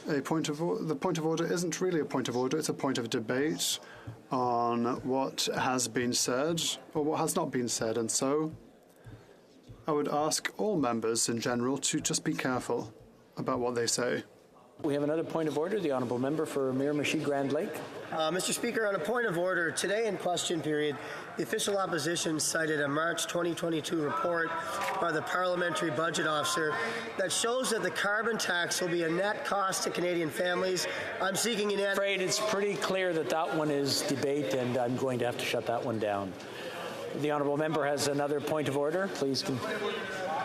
The point of order isn't really a point of order, it's a point of debate on what has been said or what has not been said. And so I would ask all members in general to just be careful about what they say. We have another point of order, the Honourable Member for Miramichi Grand Lake. Mr. Speaker, on a point of order, today in question period, the official opposition cited a March 2022 report by the Parliamentary Budget Officer that shows that the carbon tax will be a net cost to Canadian families. I'm seeking unanimous. I'm afraid it's pretty clear that that one is debate, and I'm going to have to shut that one down. The Honourable Member has another point of order. Please.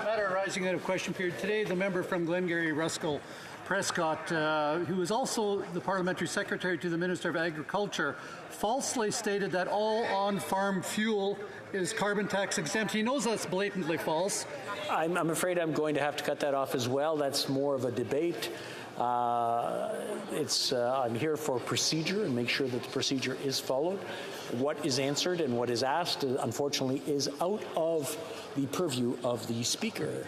Matter arising out of question period today, the member from Glengarry Ruskell Prescott, who is also the Parliamentary Secretary to the Minister of Agriculture, falsely stated that all on-farm fuel is carbon tax exempt. He knows that's blatantly false. I'm afraid I'm going to have to cut that off as well. That's more of a debate. I'm here for procedure and make sure that the procedure is followed. What is answered and what is asked, unfortunately, is out of the purview of the Speaker.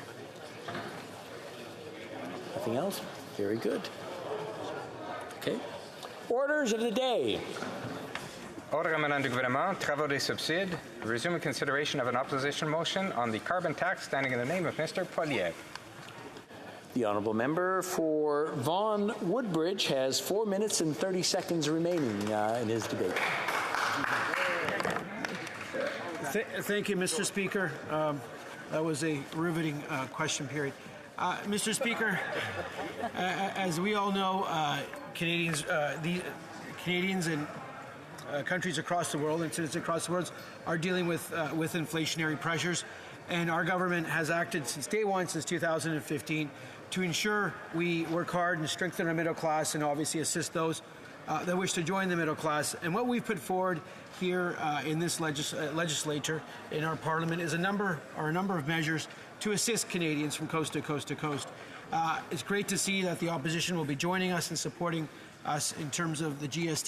Nothing else? Very good. Okay. Orders of the day. Ordre amenant du gouvernement, travaux des subsides, resume consideration of an opposition motion on the carbon tax standing in the name of Mr. Poilievre. The Honourable Member for Vaughan Woodbridge has 4 minutes and 30 seconds remaining in his debate. Thank you, Mr. Speaker. That was a riveting question period. Mr. Speaker, as we all know, Canadians and countries across the world and citizens across the world are dealing with inflationary pressures, and our government has acted since day one, since 2015, to ensure we work hard and strengthen our middle class and obviously assist those that wish to join the middle class. And what we've put forward here in this legislature, in our Parliament, is a number of measures to assist Canadians from coast to coast to coast. It's great to see that the opposition will be joining us and supporting us in terms of the GST